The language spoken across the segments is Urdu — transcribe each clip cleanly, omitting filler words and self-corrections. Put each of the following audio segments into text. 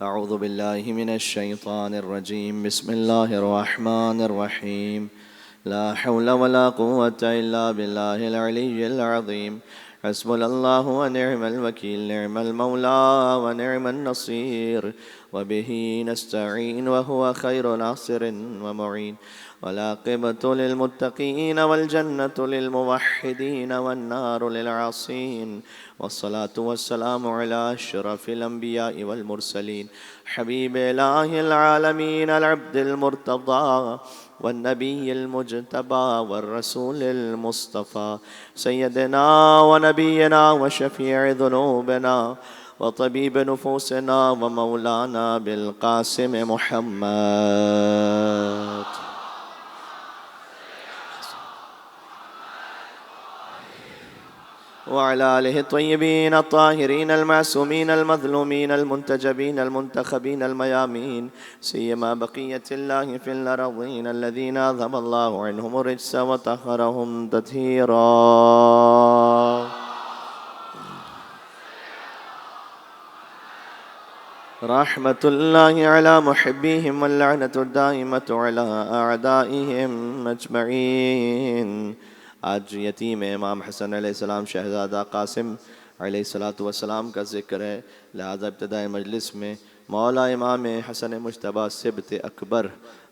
أعوذ بالله من الشيطان الرجيم. بسم الله الرحمن الرحيم. لا حول ولا قوة إلا بالله العلي العظيم. حسبنا الله ونعم الوكيل، نعم المولى ونعم النصير، وبه نستعين وهو خير ناصر ومعين. والعاقبة للمتقين والجنة للموحدين والنار للعاصين. والصلاة والسلام على أشرف الأنبياء والمرسلين، حبيب إله العالمين العبد المرتضى والنبي المجتبى والرسول المصطفى، سيدنا ونبينا وشفيع ذنوبنا وطبيب نفوسنا ومولانا بالقاسم محمد. وعلى آله الطيبين الطاهرين المعصومين المظلومين المنتجبين المنتخبين الميامين، سيما بقية الله في الأرضين الذين أذهب الله عنهم الرجس وطهرهم تطهيرا. رحمة الله على محبيهم واللعنة الدائمة على أعدائهم أجمعين. آج یتیم امام حسن علیہ السلام شہزادہ قاسم علیہ السلام کا ذکر ہے، لہذا ابتدائی مجلس میں مولا امام حسن مجتبیٰ سبط اکبر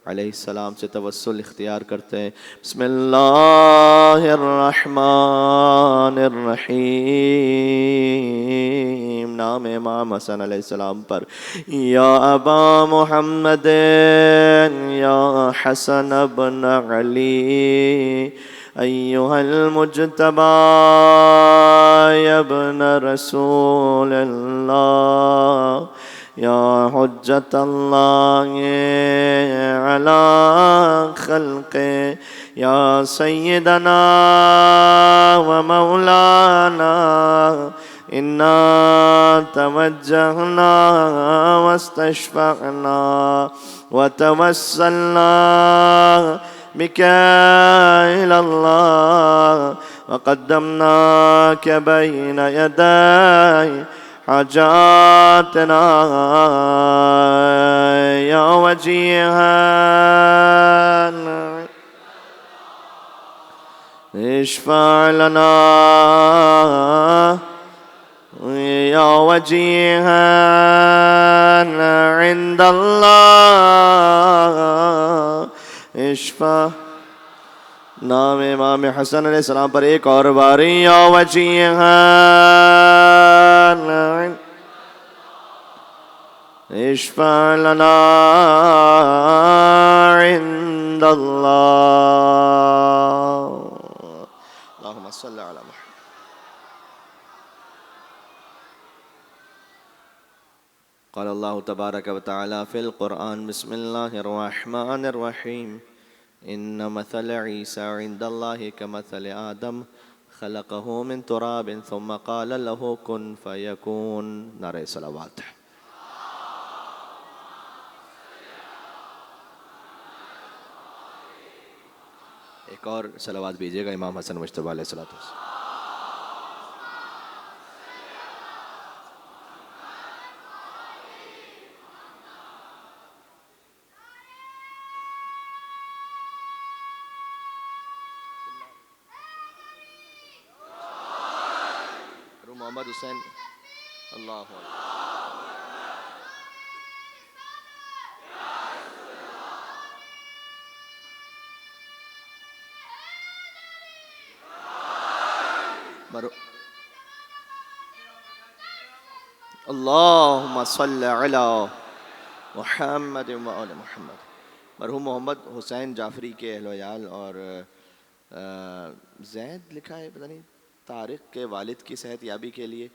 علیہ السلام سے توسل اختیار کرتے ہیں. بسم اللہ الرحمن الرحیم. نام امام حسن علیہ السلام پر. یا ابا محمد یا حسن ابن علی ایہا المجتبیٰ یا ابن رسول اللہ یا حجت اللہ علی خلقہ یا سیدنا و مولانا انا توجہنا واستشفعنا وتوسلنا بك إلى الله وقدمناك بين يدي حاجاتنا يا وجيها اشفع لنا يا وجيها عند الله اشفع. نام امام حسن علیہ السلام پر ایک اور باری. یا وجیہا اشفع لنا عند اللہ. اللہم صلی علی محمد. قال اللہ تبارک و تعالی فی القرآن. بسم اللہ الرحمن الرحیم. ان مثل عیسی عند اللہ کمثل آدم خلقہ من تراب ثم قال له کن فیکون. نعرہ صلوات. ایک اور صلوات بھیجیے گا امام حسن مجتبیٰ علیہ الصلوۃ والسلام. محمد حسین. اللہ اللہم صلی علی محمد و آل محمد. مرحوم محمد حسین جعفری کے اہل و عیال اور زید لکھا ہے پتہ نہیں طارق کے والد کی صحت یابی کے لیے،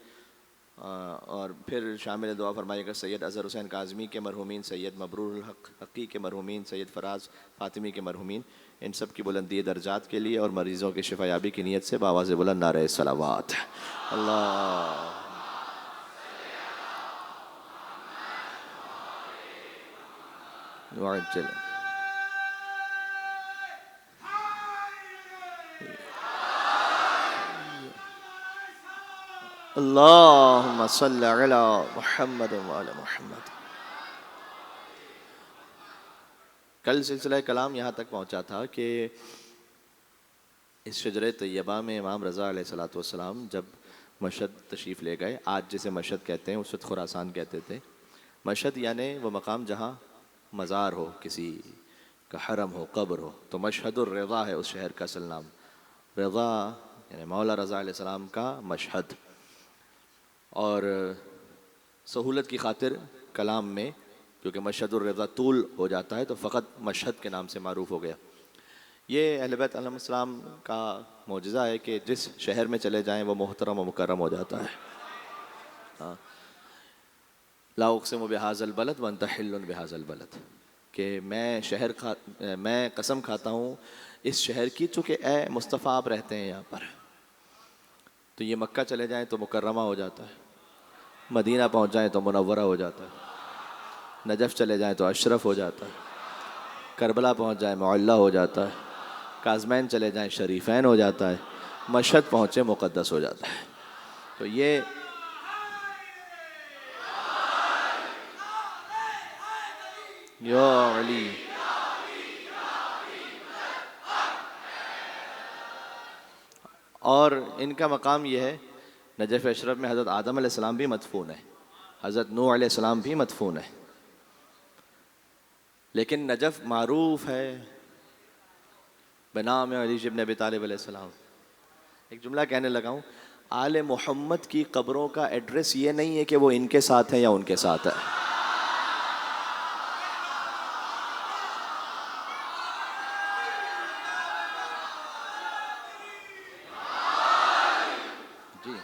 اور پھر شامل دعا فرمائیے گا سید اظہر حسین کاظمی کے مرحومین، سید مبرور الحق حقی کے مرحومین، سید فراز فاطمی کے مرحومین، ان سب کی بلندی درجات کے لیے اور مریضوں کے شفا یابی کی نیت سے بآواز بلند نعرہ صلوات. اللہ وعجل. اللهم صل على محمد وعلى محمد. کل سلسلہ کلام یہاں تک پہنچا تھا کہ اس شجرہ طیبہ میں امام رضا علیہ الصلوۃ والسلام جب مشہد تشریف لے گئے، آج جسے مشہد کہتے ہیں اس وقت خراسان کہتے تھے. مشہد یعنی وہ مقام جہاں مزار ہو، کسی کا حرم ہو، قبر ہو، تو مشہد الرضا ہے اس شہر کا اصل نام. رضا یعنی مولا رضا علیہ السلام کا مشہد. اور سہولت کی خاطر کلام میں کیونکہ مشہد الرضا طول ہو جاتا ہے تو فقط مشہد کے نام سے معروف ہو گیا. یہ اہل بیت علیہ السلام کا معجزہ ہے کہ جس شہر میں چلے جائیں وہ محترم و مکرم ہو جاتا ہے. لا اقسم بہذا البلد وانت حل بہذا البلد، کہ میں قسم کھاتا ہوں اس شہر کی چونکہ اے مصطفیٰ آپ رہتے ہیں یہاں پر. تو یہ مکہ چلے جائیں تو مکرمہ ہو جاتا ہے، مدینہ پہنچ جائیں تو منورہ ہو جاتا ہے، نجف چلے جائیں تو اشرف ہو جاتا ہے، کربلا پہنچ جائیں معلّہ ہو جاتا ہے، کاظمین چلے جائیں شریفین ہو جاتا ہے، مشہد پہنچے مقدس ہو جاتا ہے. تو یہ یا علی اور ان کا مقام یہ ہے. نجف اشرف میں حضرت آدم علیہ السلام بھی مدفون ہے، حضرت نوح علیہ السلام بھی مدفون ہے. لیکن نجف معروف ہے بنام علی ابن ابی طالب علیہ السلام. ایک جملہ کہنے لگا ہوں، آل محمد کی قبروں کا ایڈریس یہ نہیں ہے کہ وہ ان کے ساتھ ہے یا ان کے ساتھ ہے. جی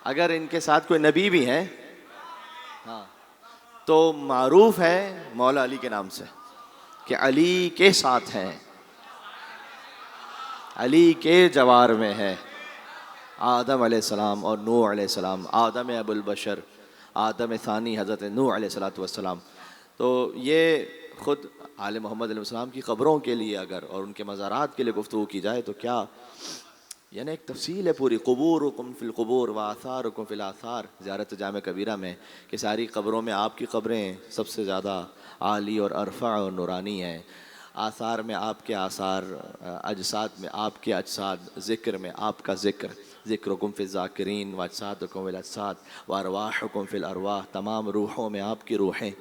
اگر ان کے ساتھ کوئی نبی بھی ہیں ہاں تو معروف ہے مولا علی کے نام سے کہ علی کے ساتھ ہیں، علی کے جوار میں ہے آدم علیہ السلام اور نوح علیہ السلام، آدم ابو البشر، آدم ثانی حضرت نوح علیہ السلام. تو یہ خود آل محمد علیہ السلام کی قبروں کے لیے اگر اور ان کے مزارات کے لیے گفتگو کی جائے تو کیا یعنی ایک تفصیل ہے پوری. قبورکم فی القبور و آثارکم فی الآثار، زیارت جامع کبیرہ میں کہ ساری قبروں میں آپ کی قبریں سب سے زیادہ عالی اور ارفع اور نورانی ہیں، آثار میں آپ کے آثار، اجساد میں آپ کے اجساد، ذکر میں آپ کا ذکر، ذکرکم فی الذاکرین و اجسادکم فی الاجساد و ارواحکم فی الارواح، تمام روحوں میں آپ کی روحیں.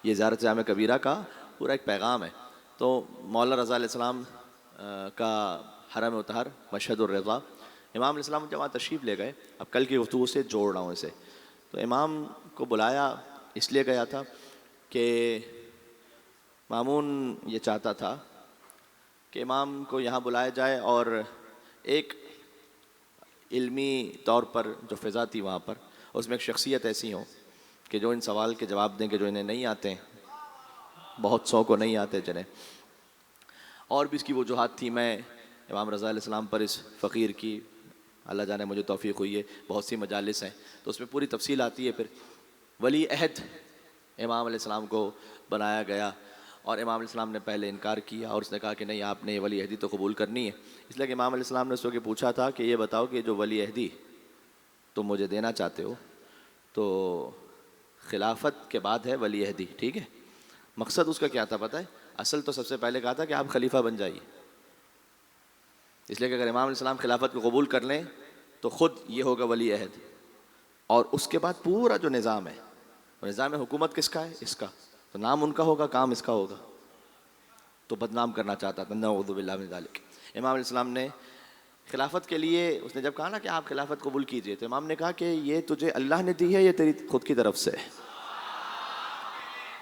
یہ زیارت جامع کبیرہ کا پورا ایک پیغام ہے. تو مولا رضا علیہ السلام کا حرم مطہر مشہد الرضا، امام علیہ السلام جب وہاں تشریف لے گئے، اب کل کی گفتگو سے جوڑ رہا ہوں اسے، تو امام کو بلایا اس لیے گیا تھا کہ مامون یہ چاہتا تھا کہ امام کو یہاں بلایا جائے اور ایک علمی طور پر جو فضا تھی وہاں پر اس میں ایک شخصیت ایسی ہو کہ جو ان سوال کے جواب دیں کہ جو انہیں نہیں آتے ہیں، بہت سو کو نہیں آتے جنہیں. اور بھی اس کی وجوہات تھی. میں امام رضا علیہ السلام پر اس فقیر کی اللہ جانے مجھے توفیق ہوئی ہے، بہت سی مجالس ہیں تو اس میں پوری تفصیل آتی ہے. پھر ولی عہد امام علیہ السلام کو بنایا گیا اور امام علیہ السلام نے پہلے انکار کیا اور اس نے کہا کہ نہیں، آپ نے ولی عہدی تو قبول کرنی ہے. اس لیے کہ امام علیہ السلام نے اس کو پوچھا تھا کہ یہ بتاؤ کہ جو ولی عہدی تم مجھے دینا چاہتے ہو تو خلافت کے بعد ہے ولی عہدی، ٹھیک ہے؟ مقصد اس کا کیا تھا پتہ ہے؟ اصل تو سب سے پہلے کہا تھا کہ آپ خلیفہ بن جائیے، اس لیے کہ اگر امام علیہ السلام خلافت کو قبول کر لیں تو خود یہ ہوگا ولی عہد، اور اس کے بعد پورا جو نظام ہے وہ نظام حکومت کس کا ہے؟ اس کا. تو نام ان کا ہوگا، کام اس کا ہوگا. تو بدنام کرنا چاہتا تھا، نعوذ باللہ من ذالک. امام علیہ السلام نے خلافت کے لیے اس نے جب کہا نا کہ آپ خلافت قبول کیجئے تو امام نے کہا کہ یہ تجھے اللہ نے دی ہے، یہ تیری خود کی طرف سے ہے.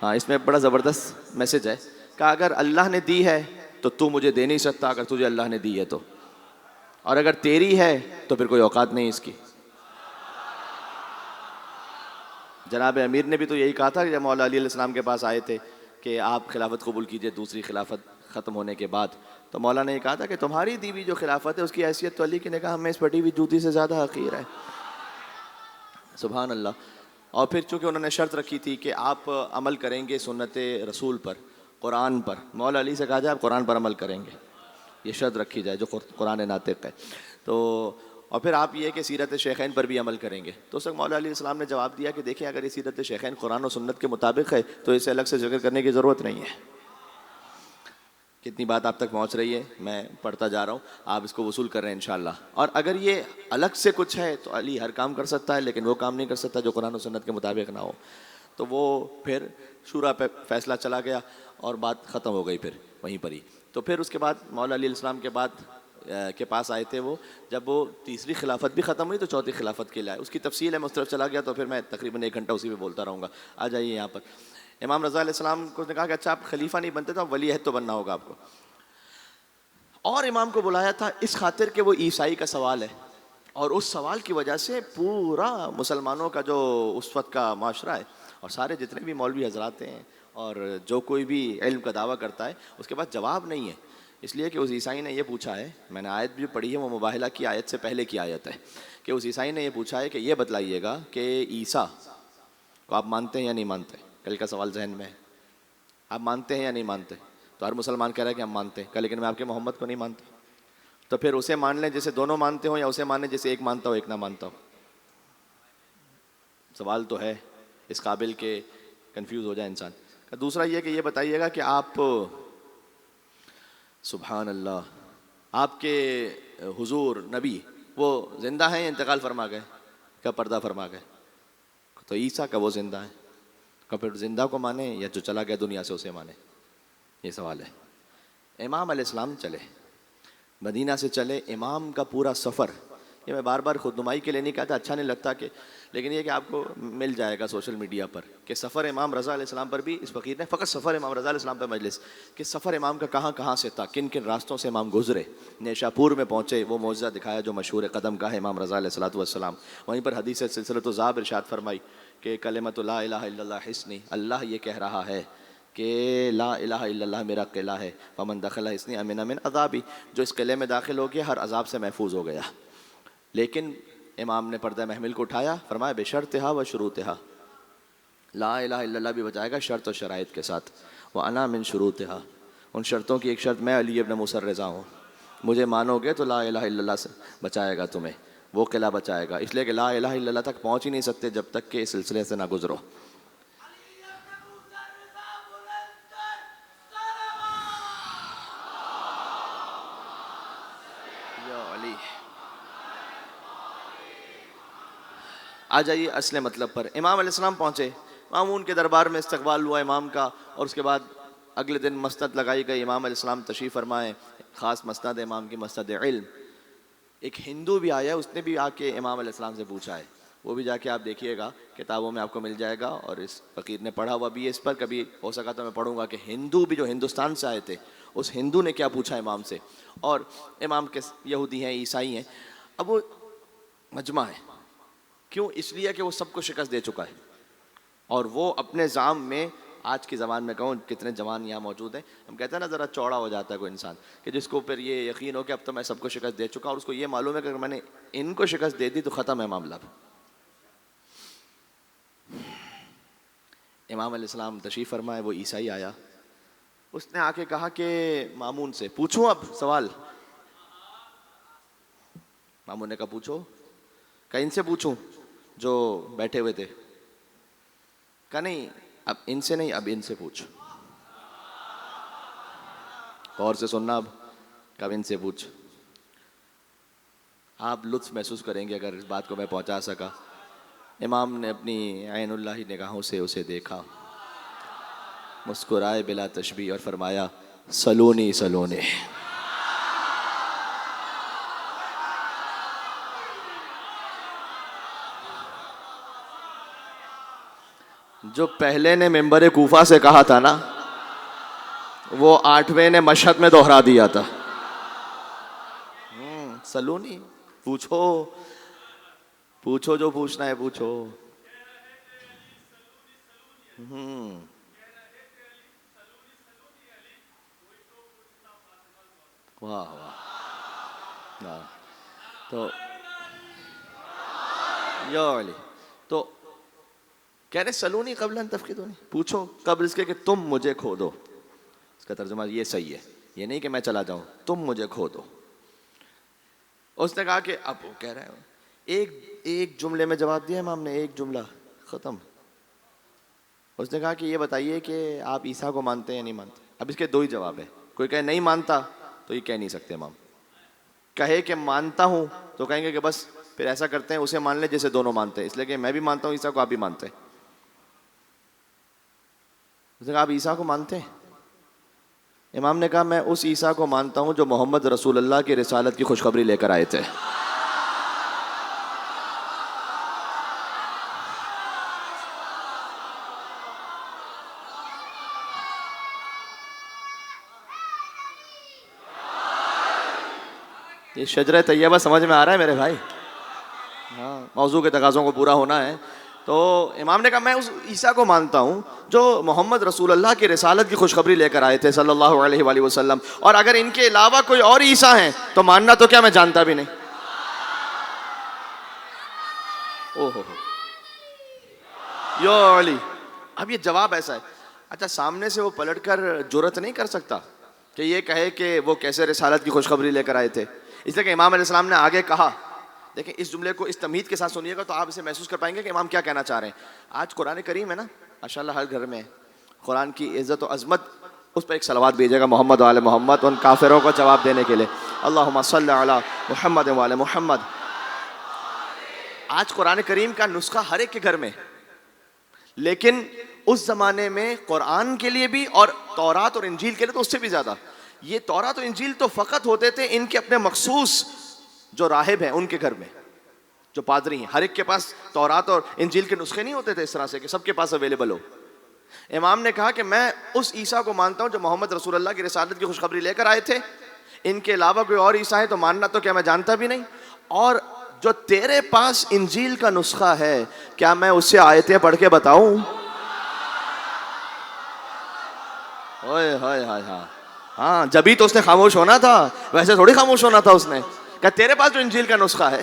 ہاں، اس میں بڑا زبردست میسج ہے کہ اگر اللہ نے دی ہے تو تو مجھے دے نہیں سکتا اگر تجھے اللہ نے دی ہے تو، اور اگر تیری ہے تو پھر کوئی اوقات نہیں اس کی. جناب امیر نے بھی تو یہی کہا تھا کہ جب مولا علی علیہ السلام کے پاس آئے تھے کہ آپ خلافت قبول کیجئے دوسری خلافت ختم ہونے کے بعد، تو مولا نے یہ کہا تھا کہ تمہاری دی ہوئی جو خلافت ہے اس کی حیثیت تو علی کی نگاہ میں اس پھٹی ہوئی جوتی سے زیادہ حقیر ہے. سبحان اللہ. اور پھر چونکہ انہوں نے شرط رکھی تھی کہ آپ عمل کریں گے سنت رسول پر، قرآن پر، مولا علی سے کہا جائے آپ قرآن پر عمل کریں گے، یہ شرط رکھی جائے جو قرآن ناطق ہے. تو اور پھر آپ یہ کہ سیرت شیخین پر بھی عمل کریں گے. تو اس وقت مولا علیہ السلام نے جواب دیا کہ دیکھیں اگر یہ سیرت شیخین قرآن و سنت کے مطابق ہے تو اسے الگ سے ذکر کرنے کی ضرورت نہیں ہے. کتنی بات آپ تک پہنچ رہی ہے؟ میں پڑھتا جا رہا ہوں، آپ اس کو وصول کر رہے ہیں انشاءاللہ. اور اگر یہ الگ سے کچھ ہے تو علی ہر کام کر سکتا ہے، لیکن وہ کام نہیں کر سکتا جو قرآن و سنت کے مطابق نہ ہو. تو وہ پھر شورا پہ فیصلہ چلا گیا اور بات ختم ہو گئی پھر وہیں پر ہی. تو پھر اس کے بعد مولا علی علیہ السلام کے بعد کے پاس آئے تھے وہ، جب وہ تیسری خلافت بھی ختم ہوئی تو چوتھی خلافت کے لیے آئے. اس کی تفصیل ہے، میں اس طرف چلا گیا تو پھر میں تقریباً 1 گھنٹہ اسی پہ بولتا رہوں گا. آ جائیے یہاں پر. امام رضا علیہ السلام کو نے کہا کہ اچھا آپ خلیفہ نہیں بنتے تو ولی عہد تو بننا ہوگا آپ کو. اور امام کو بلایا تھا اس خاطر کہ وہ عیسائی کا سوال ہے، اور اس سوال کی وجہ سے پورا مسلمانوں کا جو اس وقت کا معاشرہ ہے اور سارے جتنے بھی مولوی حضرات ہیں اور جو کوئی بھی علم کا دعویٰ کرتا ہے اس کے پاس جواب نہیں ہے. اس لیے کہ اس عیسائی نے یہ پوچھا ہے، میں نے آیت بھی پڑھی ہے، وہ مباہلہ کی آیت سے پہلے کی آیت ہے، کہ اس عیسائی نے یہ پوچھا ہے کہ یہ بتلائیے گا کہ عیسیٰ کو آپ مانتے ہیں یا نہیں مانتے. کل کا سوال ذہن میں ہے، آپ مانتے ہیں یا نہیں مانتے؟ تو ہر مسلمان کہہ رہا ہے کہ ہم مانتے ہیں. لیکن میں آپ کے محمد کو نہیں مانتا. تو پھر اسے مان لیں جسے دونوں مانتے ہوں، یا اسے مان لیں جسے ایک مانتا ہو ایک نہ مانتا ہو. سوال تو ہے اس قابل کہ کنفیوز ہو جائے انسان. دوسرا یہ کہ یہ بتائیے گا کہ آپ سبحان اللہ آپ کے حضور نبی وہ زندہ ہیں یا انتقال فرما گئے، کیا پردہ فرما گئے؟ تو عیسیٰ کا وہ زندہ ہے، کہ پھر زندہ کو مانے یا جو چلا گیا دنیا سے اسے مانے؟ یہ سوال ہے. امام علیہ السلام چلے، مدینہ سے چلے. امام کا پورا سفر، یہ میں بار بار خود نمائی کے لیے نہیں کہتا، اچھا نہیں لگتا کہ، لیکن یہ کہ آپ کو مل جائے گا سوشل میڈیا پر کہ سفر امام رضا علیہ السلام پر بھی اس فقیر نے فقط سفر امام رضا علیہ السلام پر مجلس، کہ سفر امام کا کہاں کہاں سے تھا، کن کن راستوں سے امام گزرے. نیشاپور میں پہنچے، وہ معجزہ دکھایا جو مشہور قدم کا ہے امام رضا علیہ السلام. وہیں پر حدیث سلسلۃ الذهب ارشاد فرمائی کہ کلمۃ لا الہ الا اللہ حصنی، اللہ یہ کہہ رہا ہے کہ لا الہ الا اللہ میرا قلعہ ہے. فمن دخل حصنی امن من عذابی، جو اس قلعے میں داخل ہو گیا ہر عذاب سے محفوظ ہو گیا. لیکن امام نے پردہ محمل کو اٹھایا، فرمایا بشرطہا و شروطہا، لا الہ الا اللہ بھی بچائے گا شرط و شرائط کے ساتھ. وانا من شروطہا، ان شرطوں کی ایک شرط میں علی ابن موسیٰ الرضا ہوں، مجھے مانو گے تو لا الہ الا اللہ سے بچائے گا تمہیں، وہ قلعہ بچائے گا. اس لیے کہ لا الہ الا اللہ تک پہنچ ہی نہیں سکتے جب تک کہ اس سلسلے سے نہ گزرو. آ جائیے اصل مطلب پر. امام علیہ السلام پہنچے، مامون کے دربار میں استقبال ہوا امام کا، اور اس کے بعد اگلے دن مسند لگائی گئی. امام علیہ السلام تشریف فرمائے، خاص مسند امام کی مسند علم. ایک ہندو بھی آیا، اس نے بھی آ کے امام علیہ السلام سے پوچھا ہے، وہ بھی جا کے آپ دیکھیے گا کتابوں میں آپ کو مل جائے گا، اور اس فقیر نے پڑھا ہوا بھی ہے اس پر. کبھی ہو سکا تو میں پڑھوں گا کہ ہندو بھی جو ہندوستان سے آئے تھے اس ہندو نے کیا پوچھا امام سے. اور امام کے یہودی ہیں، عیسائی ہیں. اب وہ مجمع ہے، کیوں؟ اس لیے کہ وہ سب کو شکست دے چکا ہے، اور وہ اپنے زعم میں، آج کی زبان میں کہوں کتنے جوان یہاں موجود ہیں، ہم کہتے ہیں نا ذرا چوڑا ہو جاتا ہے کوئی انسان، کہ جس کو پھر یہ یقین ہو کہ اب تو میں سب کو شکست دے چکا، اور اس کو یہ معلوم ہے کہ اگر میں نے ان کو شکست دے دی تو ختم ہے معاملہ. امام علیہ السلام تشریف فرمائے، وہ عیسائی آیا، اس نے آ کے کہا کہ مامون سے پوچھوں اب سوال. مامون نے کہا پوچھو. کہ ان سے پوچھوں جو بیٹھے ہوئے تھے؟ کہا نہیں، اب ان سے نہیں، اب ان سے پوچھ. غور سے سننا اب. کب ان سے پوچھ. آپ لطف محسوس کریں گے اگر اس بات کو میں پہنچا سکا. امام نے اپنی عین اللہ نگاہوں سے اسے دیکھا، مسکرائے بلا تشبیہ اور فرمایا سلونی سلونی. جو پہلے نے ممبر کوفہ سے کہا تھا نا، وہ 8ویں نے مشہد میں دوہرا دیا تھا. سلونی، پوچھو پوچھو جو پوچھنا ہے پوچھو. واہ واہ. تو یا علی، تو کہہ رہے سلونی قبل ان تفقدونی، پوچھو قبل اس کے کہ تم مجھے کھو دو. اس کا ترجمہ یہ صحیح ہے، یہ نہیں کہ میں چلا جاؤں، تم مجھے کھو دو. اس نے کہا کہ اب وہ کہہ رہے ہیں ایک جملے میں جواب دیا امام نے، ایک جملہ ختم. اس نے کہا کہ یہ بتائیے کہ آپ عیسیٰ کو مانتے ہیں یا نہیں مانتے؟ اب اس کے 2 ہی جواب ہیں. کوئی کہے نہیں مانتا تو یہ کہہ نہیں سکتے امام. کہے کہ مانتا ہوں تو کہیں گے کہ بس پھر ایسا کرتے ہیں اسے مان لے جیسے دونوں مانتے ہیں, اس لیے کہ میں بھی مانتا ہوں عیسیٰ کو, آپ بھی مانتے ہیں. اس نے کہا آپ عیسیٰ کو مانتے ہیں؟ امام نے کہا میں اس عیسیٰ کو مانتا ہوں جو محمد رسول اللہ کی رسالت کی خوشخبری لے کر آئے تھے. یہ شجرہ طیبہ سمجھ میں آ رہا ہے میرے بھائی؟ ہاں, موضوع کے تقاضوں کو پورا ہونا ہے. تو امام نے کہا میں اس عیسیٰ کو مانتا ہوں جو محمد رسول اللہ کی رسالت کی خوشخبری لے کر آئے تھے صلی اللہ علیہ وآلہ وسلم, اور اگر ان کے علاوہ کوئی اور عیسیٰ ہیں تو ماننا تو کیا میں جانتا بھی نہیں. اوہ یا علی. اب یہ جواب ایسا ہے, اچھا سامنے سے وہ پلٹ کر جرأت نہیں کر سکتا کہ یہ کہے کہ وہ کیسے رسالت کی خوشخبری لے کر آئے تھے؟ اس لیے کہ امام علیہ السلام نے آگے کہا, دیکھیں اس جملے کو اس تمہید کے ساتھ سنیے گا تو آپ اسے محسوس کر پائیں گے کہ امام کیا کہنا چاہ رہے ہیں. آج قرآن کریم ہے نا ماشاءاللہ ہر گھر میں, قرآن کی عزت و عظمت, اس پہ ایک صلوات بھیجے گا محمد وعلی محمد ان کافروں کو جواب دینے کے لیے. اللہم صلی علی محمد وعلی محمد. آج قرآن کریم کا نسخہ ہر ایک کے گھر میں, لیکن اس زمانے میں قرآن کے لیے بھی اور تورات اور انجیل کے لیے تو اس سے بھی زیادہ. یہ تورات اور انجیل تو فقط ہوتے تھے ان کے اپنے مخصوص جو راہب ہیں ان کے گھر میں, جو پادری ہیں, ہر ایک کے پاس تورات اور انجیل کے نسخے نہیں ہوتے تھے اس طرح سے کہ سب کے پاس اویلیبل ہو. امام نے کہا کہ میں اس عیسیٰ کو مانتا ہوں جو محمد رسول اللہ کی رسالت کی خوشخبری لے کر آئے تھے, ان کے علاوہ کوئی اور عیسیٰ ہے تو ماننا تو کیا میں جانتا بھی نہیں, اور جو تیرے پاس انجیل کا نسخہ ہے کیا میں اس سے آیتیں پڑھ کے بتاؤں؟ اوئے ہائے ہائے ہاں ہاں, جبھی تو اس نے خاموش ہونا تھا, ویسے تھوڑی خاموش ہونا تھا اس نے. کہ تیرے پاس جو انجیل کا نسخہ ہے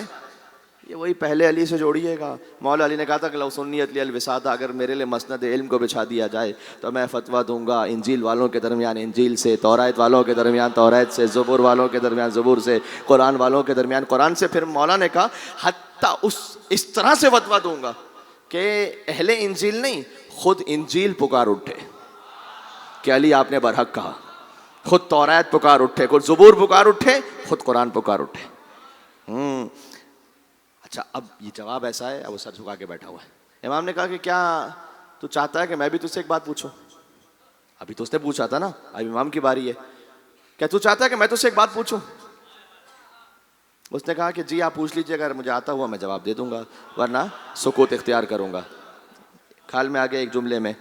یہ وہی پہلے علی سے جوڑیے گا. مولا علی نے کہا تھا کہ لو سنیت لی الوسادہ, اگر میرے لیے مسند علم کو بچھا دیا جائے تو میں فتویٰ دوں گا انجیل والوں کے درمیان انجیل سے, توراۃ والوں کے درمیان توراۃ سے, زبور والوں کے درمیان زبور سے, قرآن والوں کے درمیان قرآن سے. پھر مولا نے کہا حتیٰ اس طرح سے فتویٰ دوں گا کہ اہل انجیل نہیں, خود انجیل پکار اٹھے کہ علی آپ نے برحق کہا, خود توراۃ پکار اٹھے, خود زبور پکار اٹھے, خود قرآن پکار اٹھے. اچھا اب یہ جواب ایسا ہے, اب وہ سر جھکا کے بیٹھا ہوا ہے. امام نے کہا کہ کیا تو چاہتا ہے کہ میں بھی تجھ سے ایک بات پوچھوں؟ ابھی تو اس نے پوچھا تھا نا, اب امام کی باری ہے. کیا تو چاہتا ہے کہ میں تجھ سے ایک بات پوچھوں؟ اس نے کہا کہ جی آپ پوچھ لیجیے, اگر مجھے آتا ہوا میں جواب دے دوں گا, ورنہ سکوت اختیار کروں گا. خیال میں آگے ایک جملے میں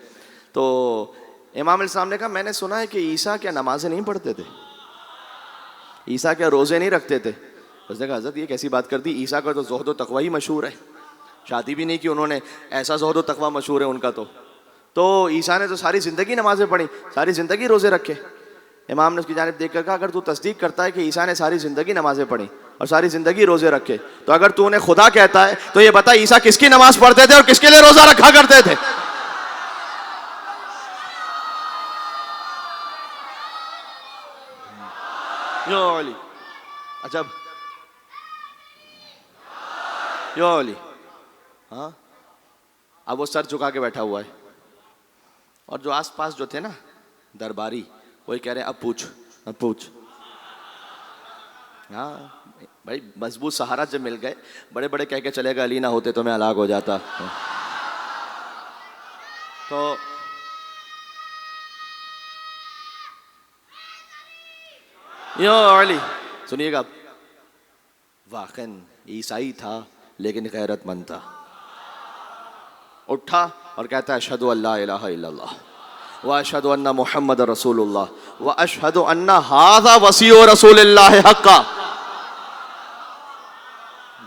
تو امام علیہ السلام نے کہا میں نے سنا ہے کہ عیسیٰ کیا نمازیں نہیں پڑھتے تھے, عیسیٰ کیا روزے نہیں رکھتے تھے؟ اس نے کہا حضرت یہ کیسی بات کر دی, عیسیٰ کا تو زہد و تقوی ہی مشہور ہے, شادی بھی نہیں کی انہوں نے, ایسا زہد و تقوی مشہور ہے ان کا. تو عیسیٰ نے تو ساری زندگی نمازیں پڑھی, ساری زندگی روزے رکھے. امام نے اس کی جانب دیکھ کر کہا اگر تو تصدیق کرتا ہے کہ عیسیٰ نے ساری زندگی نمازیں پڑھی اور ساری زندگی روزے رکھے, تو اگر تو انہیں خدا کہتا ہے تو یہ بتا عیسیٰ کس کی نماز پڑھتے تھے اور کس کے لیے روزہ رکھا کرتے تھے؟ یا علی. عجب, یا علی. ہاں اب وہ سر جھکا کے بیٹھا ہوا ہے, اور جو آس پاس جو تھے نا درباری وہی کہہ رہے ہیں اب پوچھ اب پوچھ. ہاں بھائی مضبوط سہارا جب مل گئے, بڑے بڑے کہہ کے چلے گا علی نہ ہوتے تو میں ہلاک ہو جاتا. تو یا علی سنیے گا, واقعاً عیسائی تھا لیکن غیرت مند تھا. اٹھا اور کہتا ہے اشہد ان لا الہ الا اللہ واشہد ان محمد رسول اللہ واشہد ان ھذا وصی رسول اللہ حقا.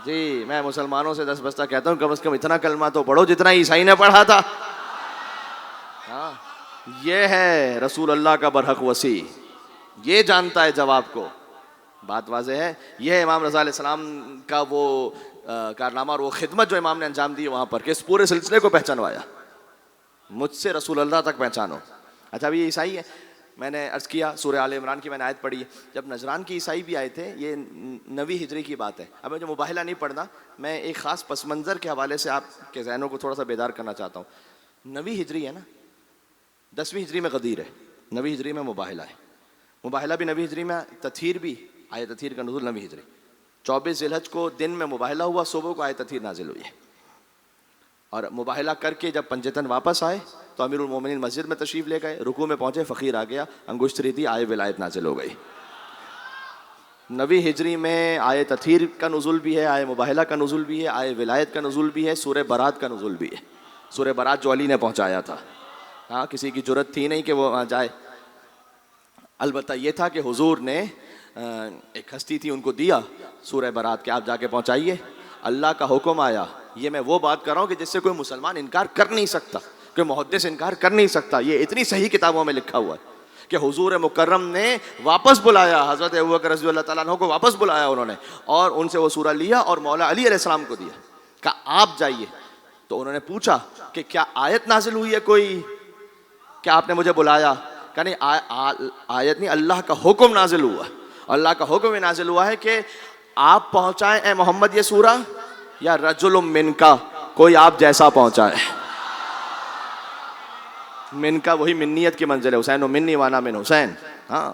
جی میں مسلمانوں سے دس بستہ کہتا ہوں کم از کم اتنا کلمہ تو پڑھو جتنا عیسائی نے پڑھا تھا. ہاں یہ ہے رسول اللہ کا برحق وصی, یہ جانتا ہے جواب کو. بات واضح ہے. یہ ہے امام رضا علیہ السلام کا وہ کارنامہ اور وہ خدمت جو امام نے انجام دی وہاں پر کہ اس پورے سلسلے کو پہچانوایا, مجھ سے رسول اللہ تک پہچانو. اچھا اب یہ عیسائی ہے, میں نے عرض کیا سورہ آل عمران کی میں نے آیت پڑھی ہے, جب نجران کی عیسائی بھی آئے تھے, یہ 9ویں ہجری کی بات ہے. اب مجھے مباہلہ نہیں پڑھنا, میں ایک خاص پس منظر کے حوالے سے آپ کے ذہنوں کو تھوڑا سا بیدار کرنا چاہتا ہوں. 9ویں ہجری ہے نا, 10ویں ہجری میں غدیر ہے, 9ویں ہجری میں مباہلہ ہے. مباہلہ بھی نبی ہجری میں، تطہیر بھی، آیت تطہیر کا نزول نبی ہجری۔ 24 ذی الحج کو دن میں مباہلہ ہوا، صبح کو آیت تطہیر نازل ہوئی ہے۔ اور مباہلہ کر کے جب پنجتن واپس آئے تو امیر المومنین مسجد میں تشریف لے گئے، رکوع میں پہنچے، فقیر آ گیا، انگشت ری تھی، آئے ولایت نازل ہو گئی۔ نبی ہجری میں آئے تطہیر کا نزول بھی ہے، آئے مباہلہ کا نزول بھی ہے، آئے ولایت کا نزول بھی ہے، سورہ برات کا نزول بھی ہے۔ سورہ برات جو علی نے پہنچایا تھا، ہاں کسی کی جرت تھی نہیں کہ وہ وہاں جائے، البتہ یہ تھا کہ حضور نے ایک ہستی تھی ان کو دیا سورہ برات کہ آپ جا کے پہنچائیے، اللہ کا حکم آیا۔ یہ میں وہ بات کر رہا ہوں کہ جس سے کوئی مسلمان انکار کر نہیں سکتا، کوئی محدث انکار کر نہیں سکتا، یہ اتنی صحیح کتابوں میں لکھا ہوا ہے کہ حضور مکرم نے واپس بلایا، حضرت ابوبکر رضی اللہ تعالیٰ عنہ کو واپس بلایا انہوں نے، اور ان سے وہ سورہ لیا اور مولا علی علیہ السلام کو دیا، کہا آپ جائیے۔ تو انہوں نے پوچھا کہ کیا آیت نازل ہوئی ہے کوئی، کیا آپ نے مجھے بلایا؟ کہ نہیں، آیت نہیں، اللہ کا حکم نازل ہوا، اللہ کا حکم نازل ہوا ہے کہ آپ پہنچائیں اے محمد یہ سورہ، یا رجل من کا، کوئی آپ جیسا پہنچائے۔ من کا وہی منیت کی منزل ہے، حسین و منی وانا من حسین، ہاں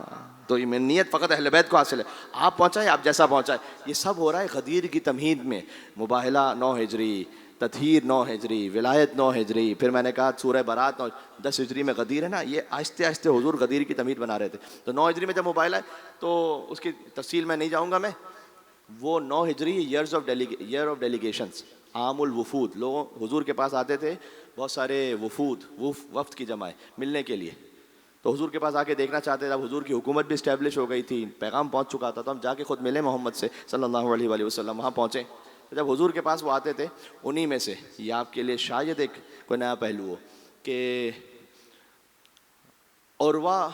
تو یہ منیت فقط اہل بیت کو حاصل ہے، آپ پہنچائیں آپ جیسا پہنچائے۔ یہ سب ہو رہا ہے غدیر کی تمہید میں، مباہلہ 9 ہجری، تطہیر 9 ہجری، ولایت 9 ہجری، پھر میں نے کہا سورہ برات 10 ہجری میں غدیر ہے نا، یہ آہستہ آہستہ حضور غدیر کی تمہید بنا رہے تھے۔ تو 9 ہجری میں جب مباہلہ ہے تو اس کی تفصیل میں نہیں جاؤں گا میں، وہ 9 ہجری ایئر آف ڈیلیگیشنز، عام الوفود، لوگ حضور کے پاس آتے تھے، بہت سارے وفد کی جمع ملنے کے لیے، تو حضور کے پاس آ کے دیکھنا چاہتے تھے۔ اب حضور کی حکومت بھی اسٹیبلش ہو گئی تھی، پیغام پہنچ چکا تھا، تو ہم جا کے خود ملے محمد سے صلی اللہ علیہ وآلہ وسلم، وہاں پہنچے۔ جب حضور کے پاس وہ آتے تھے، انہی میں سے یہ آپ کے لیے شاید ایک کوئی نیا پہلو ہو کہ عروہ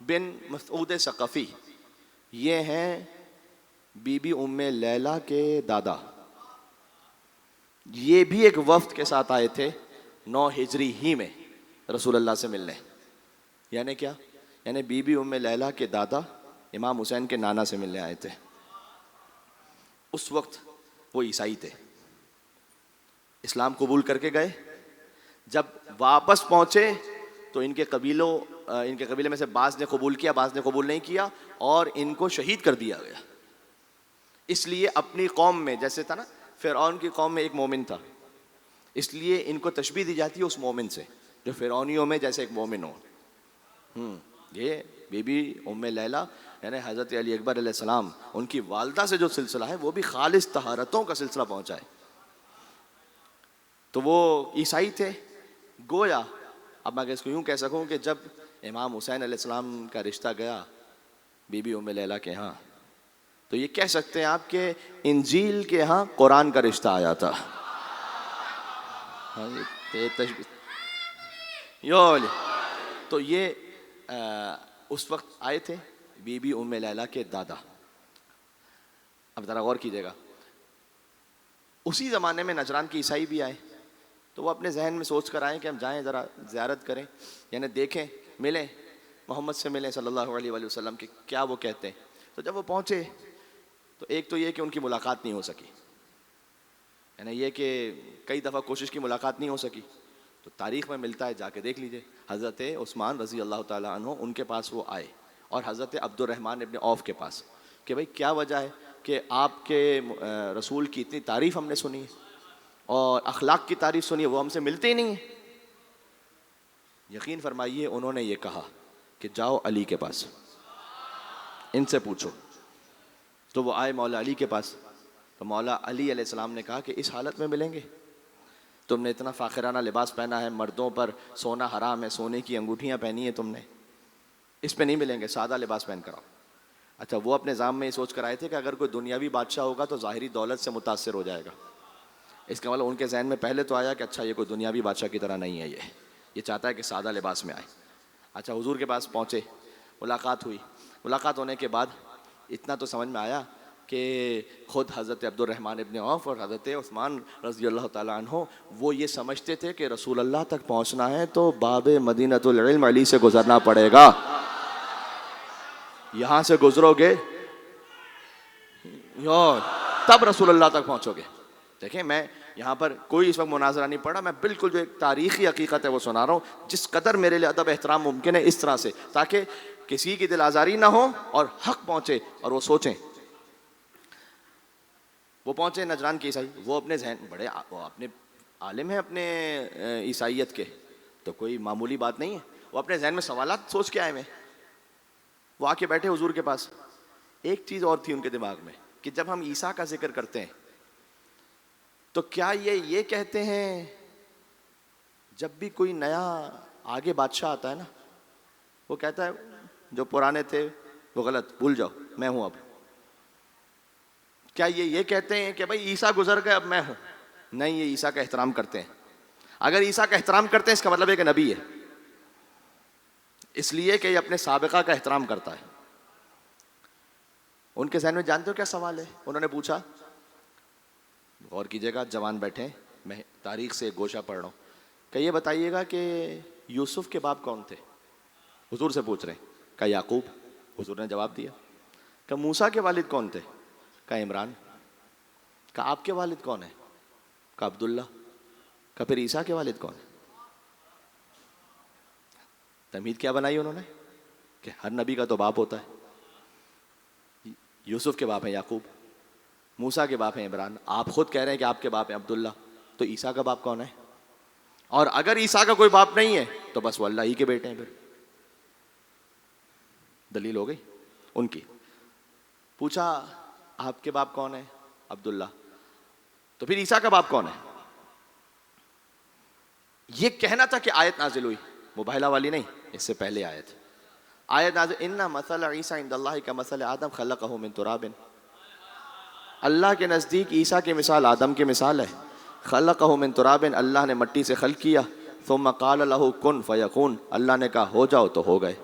بن مسعود ثقفی، یہ ہیں بی بی ام لیلہ کے دادا، یہ بھی ایک وفد کے ساتھ آئے تھے 9 ہجری ہی میں رسول اللہ سے ملنے۔ یعنی کیا؟ یعنی بی بی ام لیلہ کے دادا امام حسین کے نانا سے ملنے آئے تھے۔ اس وقت وہ عیسائی تھے، اسلام قبول کر کے گئے، جب واپس پہنچے تو ان کے قبیلے میں سے بعض نے قبول کیا، بعض نے قبول نہیں کیا، اور ان کو شہید کر دیا گیا۔ اس لیے اپنی قوم میں جیسے تھا نا، فرعون کی قوم میں ایک مومن تھا، اس لیے ان کو تشبیہ دی جاتی ہے اس مومن سے جو فرعونیوں میں جیسے ایک مومن ہو۔ یہ بی بی ام لیلہ یعنی حضرت علی اکبر علیہ السلام، ان کی والدہ سے جو سلسلہ ہے وہ بھی خالص طہارتوں کا سلسلہ پہنچا ہے۔ تو وہ عیسائی تھے، گویا اب میں اس کو یوں کہہ سکوں کہ جب امام حسین علیہ السلام کا رشتہ گیا بی بی ام لیلہ کے ہاں، تو یہ کہہ سکتے ہیں آپ کہ انجیل کے ہاں قرآن کا رشتہ آیا تھا۔ تو یہ اس وقت آئے تھے بی بی ام لیلہ کے دادا۔ اب ذرا غور کیجیے گا، اسی زمانے میں نجران کے عیسائی بھی آئے، تو وہ اپنے ذہن میں سوچ کر آئے کہ ہم جائیں ذرا زیارت کریں، یعنی دیکھیں، ملیں محمد سے، ملیں صلی اللہ علیہ وآلہ وسلم کہ کیا وہ کہتے ہیں۔ تو جب وہ پہنچے تو ایک تو یہ کہ ان کی ملاقات نہیں ہو سکی، یعنی یہ کہ کئی دفعہ کوشش کی ملاقات نہیں ہو سکی، تو تاریخ میں ملتا ہے، جا کے دیکھ لیجئے، حضرت عثمان رضی اللہ تعالیٰ عنہ ان کے پاس وہ آئے، اور حضرت عبد الرحمن ابن عوف کے پاس، کہ بھئی کیا وجہ ہے کہ آپ کے رسول کی اتنی تعریف ہم نے سنی ہے اور اخلاق کی تعریف سنی ہے، وہ ہم سے ملتے ہی نہیں ہیں۔ یقین فرمائیے انہوں نے یہ کہا کہ جاؤ علی کے پاس، ان سے پوچھو۔ تو وہ آئے مولا علی کے پاس، تو مولا علی علیہ السلام نے کہا کہ اس حالت میں ملیں گے؟ تم نے اتنا فاخرانہ لباس پہنا ہے، مردوں پر سونا حرام ہے، سونے کی انگوٹھیاں پہنی ہیں تم نے، اس پہ نہیں ملیں گے، سادہ لباس پہن کر آؤ۔ اچھا، وہ اپنے ذہن میں یہ سوچ کر آئے تھے کہ اگر کوئی دنیاوی بادشاہ ہوگا تو ظاہری دولت سے متاثر ہو جائے گا، اس کا مطلب ان کے ذہن میں پہلے تو آیا کہ اچھا یہ کوئی دنیاوی بادشاہ کی طرح نہیں ہے، یہ چاہتا ہے کہ سادہ لباس میں آئے۔ اچھا، حضور کے پاس پہنچے، ملاقات ہوئی، ملاقات ہونے کے بعد اتنا تو سمجھ میں آیا کہ خود حضرت عبد الرحمن ابن عوف اور حضرت عثمان رضی اللہ تعالیٰ عنہ وہ یہ سمجھتے تھے کہ رسول اللہ تک پہنچنا ہے تو باب مدینۃ العلم علی سے گزرنا پڑے گا، یہاں سے گزرو گے تب رسول اللہ تک پہنچو گے۔ دیکھیں، میں یہاں پر کوئی اس وقت مناظرہ نہیں پڑھا، میں بالکل جو ایک تاریخی حقیقت ہے وہ سنا رہا ہوں، جس قدر میرے لیے ادب احترام ممکن ہے اس طرح سے، تاکہ کسی کی دل آزاری نہ ہو اور حق پہنچے اور وہ سوچیں. وہ پہنچے نجران کے عیسائی, وہ اپنے ذہن بڑے وہ اپنے عالم ہیں اپنے عیسائیت کے, تو کوئی معمولی بات نہیں ہے. وہ اپنے ذہن میں سوالات سوچ کے آئے ہوئے, وہ آ کے بیٹھے حضور کے پاس. ایک چیز اور تھی ان کے دماغ میں کہ جب ہم عیسیٰ کا ذکر کرتے ہیں تو کیا یہ کہتے ہیں جب بھی کوئی نیا آگے بادشاہ آتا ہے نا, وہ کہتا ہے جو پرانے تھے وہ غلط, بھول جاؤ, میں ہوں اب. کیا یہ کہتے ہیں کہ بھائی عیسیٰ گزر گئے اب میں ہوں؟ نہیں, یہ عیسیٰ کا احترام کرتے ہیں. اگر عیسیٰ کا احترام کرتے ہیں اس کا مطلب ہے کہ نبی ہے, اس لیے کہ یہ اپنے سابقہ کا احترام کرتا ہے. ان کے ذہن میں جانتے ہو کیا سوال ہے؟ انہوں نے پوچھا, غور کیجیے گا, جوان بیٹھے, میں تاریخ سے ایک گوشہ پڑھ رہا ہوں, کہ یہ بتائیے گا کہ یوسف کے باپ کون تھے؟ حضور سے پوچھ رہے ہیں. کہا یعقوب. حضور نے جواب دیا. کہ موسیٰ کے والد کون تھے؟ کہا عمران. کہا آپ کے والد کون ہیں؟ کہا عبداللہ. کہا پھر عیسیٰ کے والد کون ہیں؟ تمہید کیا بنائی انہوں نے کہ ہر نبی کا تو باپ ہوتا ہے. یوسف کے باپ ہیں یعقوب, موسیٰ کے باپ ہیں عمران, آپ خود کہہ رہے ہیں کہ آپ کے باپ ہیں عبداللہ, تو عیسیٰ کا باپ کون ہے؟ اور اگر عیسیٰ کا کوئی باپ نہیں ہے تو بس وہ اللہ ہی کے بیٹے ہیں. پھر دلیل ہو گئی ان کی. پوچھا آپ کے باپ کون ہے؟ عبداللہ. تو پھر عیسیٰ کا باپ کون ہے؟ یہ کہنا تھا کہ آیت نازل ہوئی, مباہلہ والی نہیں, اس سے پہلے آیت نازل, ان مثل عیسیٰ عند اللہ کمثل آدم خلقہ من تراب. اللہ کے نزدیک عیسیٰ کی مثال آدم کی مثال ہے. خلقہ من تراب, اللہ نے مٹی سے خلق کیا. ثم قال له کن فیکون, اللہ نے کہا ہو جاؤ تو ہو گئے.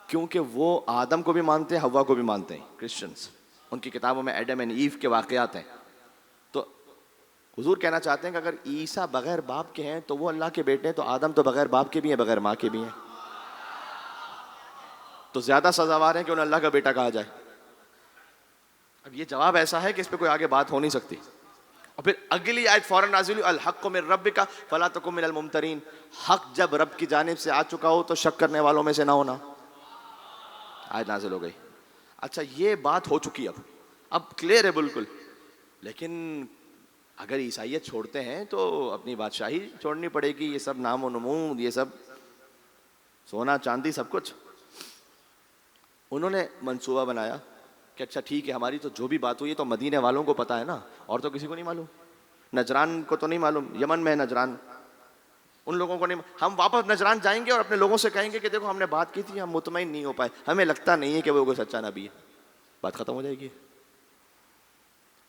کیونکہ وہ آدم کو بھی مانتے ہیں, حوا کو بھی مانتے ہیں کرسچنز, ان کی کتابوں میں ایڈم اینڈ ایو کے واقعات ہیں. تو حضور کہنا چاہتے ہیں کہ اگر عیسیٰ بغیر باپ کے ہیں تو وہ اللہ کے بیٹے ہیں, تو آدم تو بغیر باپ کے بھی ہیں, بغیر ماں کے بھی ہیں, تو زیادہ سزاوار ہیں کہ انہیں اللہ کا بیٹا کہا جائے. اب یہ جواب ایسا ہے کہ اس پہ کوئی آگے بات ہو نہیں سکتی. اور پھر اگلی آیت فوراً نازل ہوئی, الحق من ربک فلا تکن من الممترین. حق جب رب کی جانب سے آ چکا ہو تو شک کرنے والوں میں سے نہ ہونا. آیت نازل ہو گئی. اچھا یہ بات ہو چکی, اب کلیئر ہے بالکل. لیکن اگر عیسائیت چھوڑتے ہیں تو اپنی بادشاہی چھوڑنی پڑے گی, یہ سب نام و نمود, یہ سب سونا چاندی سب کچھ. انہوں نے منصوبہ بنایا کہ اچھا ٹھیک ہے, ہماری تو جو بھی بات ہوئی ہے تو مدینے والوں کو پتا ہے نا, اور تو کسی کو نہیں معلوم. نجران کو تو نہیں معلوم, یمن میں ہے نجران, ان لوگوں کو نہیں. ہم واپس نجران جائیں گے اور اپنے لوگوں سے کہیں گے کہ دیکھو ہم نے بات کی تھی, ہم مطمئن نہیں ہو پائے, ہمیں لگتا نہیں ہے کہ وہ کوئی سچا نبی ہے. بات ختم ہو جائے گی.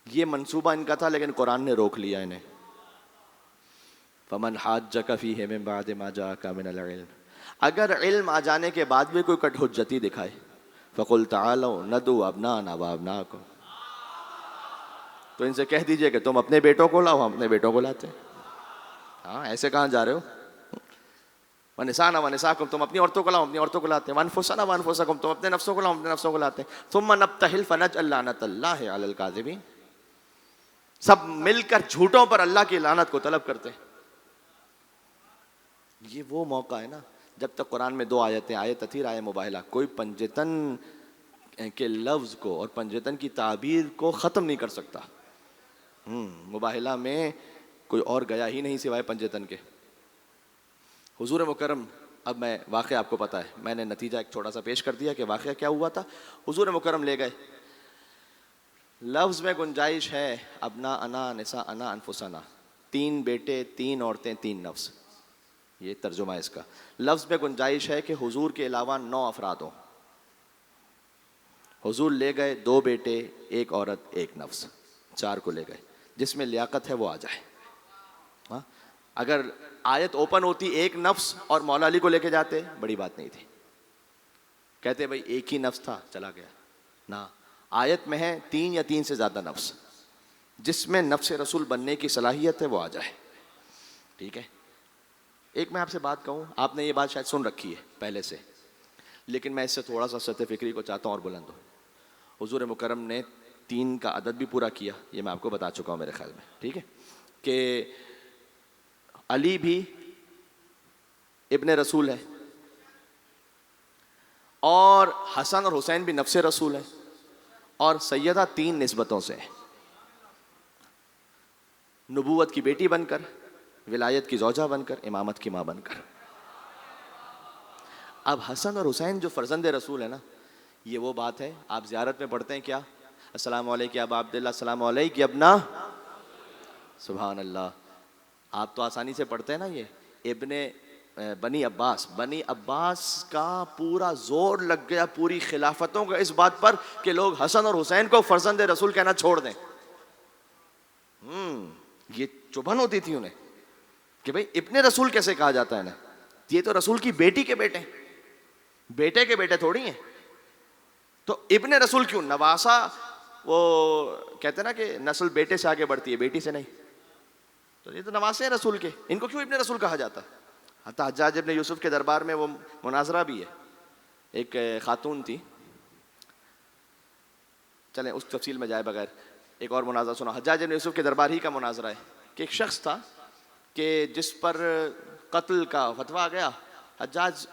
یہ منصوبہ ان کا تھا, لیکن قرآن نے روک لیا انہیں. فمن حاجک فیہ من بعد ما جاءک من العلم, اگر علم آ جانے کے بعد بھی کوئی کٹ حجتی دکھائے, فقل تعالوا ندعو ابناءنا وابناءکم, تو ان سے کہہ دیجئے کہ تم اپنے بیٹوں کو لاؤ, ہم اپنے بیٹوں کو لاتے ہیں. ہاں ایسے کہاں جا رہے ہو؟ وَنِسَاءَنَا وَنِسَاءَکُمْ, تم اپنی عورتوں کو لاؤ, اپنی عورتوں کو لاتے ہیں. وَأَنفُسَنَا وَأَنفُسَکُمْ, تم اپنے نفسوں کو لاؤ, اپنے نفسوں کو لاتے ہیں. ثُمَّ نَبْتَهِلْ فَنَجْعَلْ لَعْنَتَ اللَّهِ عَلَى الْكَاذِبِينَ, سب مل کر جھوٹوں پر اللہ کی لعنت کو طلب کرتے ہیں. یہ وہ موقع ہے نا جب تک قرآن میں 2 آیتیں, آیت تطہیر, آیت مباہلہ, کوئی پنجتن کے لفظ کو اور پنجتن کی تعبیر کو ختم نہیں کر سکتا. مباہلہ میں کوئی اور گیا ہی نہیں سوائے پنجتن کے. حضور مکرم, اب میں واقعہ آپ کو پتہ ہے, میں نے نتیجہ ایک چھوٹا سا پیش کر دیا کہ واقعہ کیا ہوا تھا. حضور مکرم لے گئے, لفظ میں گنجائش ہے ابنا انا نساء انا انفسنا, 3 بیٹے 3 عورتیں 3 نفس, یہ ترجمہ ہے اس کا. لفظ میں گنجائش ہے کہ حضور کے علاوہ 9 افراد ہوں. حضور لے گئے 2 بیٹے 1 عورت 1 نفس, 4 کو لے گئے. جس میں لیاقت ہے وہ آ جائے. ہاں اگر آیت اوپن ہوتی 1 نفس اور مولا علی کو لے کے جاتے, بڑی بات نہیں تھی, کہتے بھائی ایک ہی نفس تھا چلا گیا. نہ, آیت میں ہے 3 یا 3 سے زیادہ نفس, جس میں نفس رسول بننے کی صلاحیت ہے وہ آ جائے. ٹھیک ہے. ایک میں آپ سے بات کہوں, آپ نے یہ بات شاید سن رکھی ہے پہلے سے, لیکن میں اس سے تھوڑا سا سطح فکری کو چاہتا ہوں اور بلند ہوں. حضور مکرم نے 3 کا عدد بھی پورا کیا, یہ میں آپ کو بتا چکا ہوں میرے خیال میں. ٹھیک ہے, کہ علی بھی ابن رسول ہے، اور حسن اور حسین بھی نفس رسول ہے، اور سیدہ 3 نسبتوں سے، نبوت کی بیٹی بن کر، ولایت کی زوجہ بن کر، امامت کی ماں بن کر۔ اب حسن اور حسین جو فرزند رسول ہے نا، یہ وہ بات ہے، آپ زیارت میں پڑھتے ہیں کیا؟ السلام علیکم یا ابا عبداللہ، السلام علیکم یا ابنا، سبحان اللہ، آپ تو آسانی سے پڑھتے ہیں نا یہ ابن بنی عباس، بنی عباس کا پورا زور لگ گیا پوری خلافتوں کا اس بات پر کہ لوگ حسن اور حسین کو فرزند رسول کہنا چھوڑ دیں۔ یہ چبھن ہوتی تھی انہیں کہ بھئی ابن رسول کیسے کہا جاتا ہے نا، یہ تو رسول کی بیٹی کے بیٹے، بیٹے کے بیٹے تھوڑی ہیں، تو ابن رسول کیوں؟ نواسا، وہ کہتے ہیں نا کہ نسل بیٹے سے آگے بڑھتی ہے، بیٹی سے نہیں، تو یہ تو نواسے ہیں رسول کے، ان کو کیوں ابن رسول کہا جاتا ہے؟ حتیٰ حجاج ابن یوسف کے دربار میں وہ مناظرہ بھی ہے، ایک خاتون تھی، چلیں اس تفصیل میں جائے بغیر ایک اور مناظرہ سنو، حجاج ابن یوسف کے دربار ہی کا مناظرہ ہے کہ ایک شخص تھا کہ جس پر قتل کا فتویٰ آ گیا، حجاج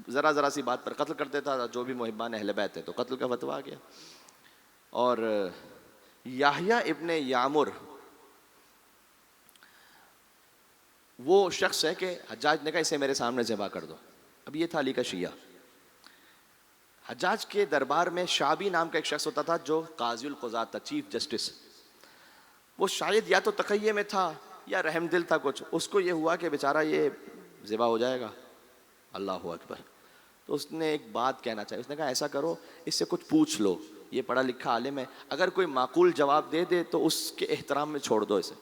ذرا سی بات پر قتل کر دیتا جو بھی محبان اہل بیت ہے، تو قتل کا فتویٰ آ گیا، اور یحییٰ ابن یعمر وہ شخص ہے کہ حجاج نے کہا اسے میرے سامنے ذبح کر دو۔ اب یہ تھا علی کا شیعہ۔ حجاج کے دربار میں شعبی نام کا ایک شخص ہوتا تھا جو قاضی القضات تھا، چیف جسٹس، وہ شاید یا تو تقیہ میں تھا یا رحم دل تھا کچھ، اس کو یہ ہوا کہ بیچارہ یہ ذبح ہو جائے گا، اللہ اکبر، تو اس نے ایک بات کہنا چاہی، اس نے کہا ایسا کرو اس سے کچھ پوچھ لو، یہ پڑھا لکھا عالم ہے، اگر کوئی معقول جواب دے دے تو اس کے احترام میں چھوڑ دو اسے۔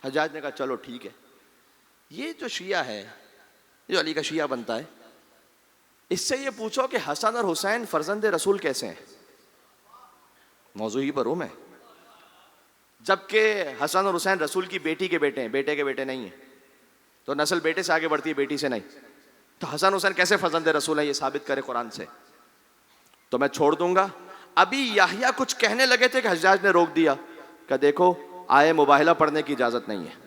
حجاج نے کہا چلو ٹھیک ہے۔ یہ جو شیعہ ہے، جو علی کا شیعہ بنتا ہے، اس سے یہ پوچھو کہ حسن اور حسین فرزند رسول کیسے ہیں، موضوع ہی پر ہوں میں، جبکہ حسن اور حسین رسول کی بیٹی کے بیٹے ہیں، بیٹے کے بیٹے نہیں ہیں، تو نسل بیٹے سے آگے بڑھتی ہے، بیٹی سے نہیں، تو حسن حسین کیسے فرزند رسول ہیں، یہ ثابت کرے قرآن سے، تو میں چھوڑ دوں گا۔ ابھی یحییٰ کچھ کہنے لگے تھے کہ حجاج نے روک دیا کہ دیکھو آیے مباہلہ پڑھنے کی اجازت نہیں ہے،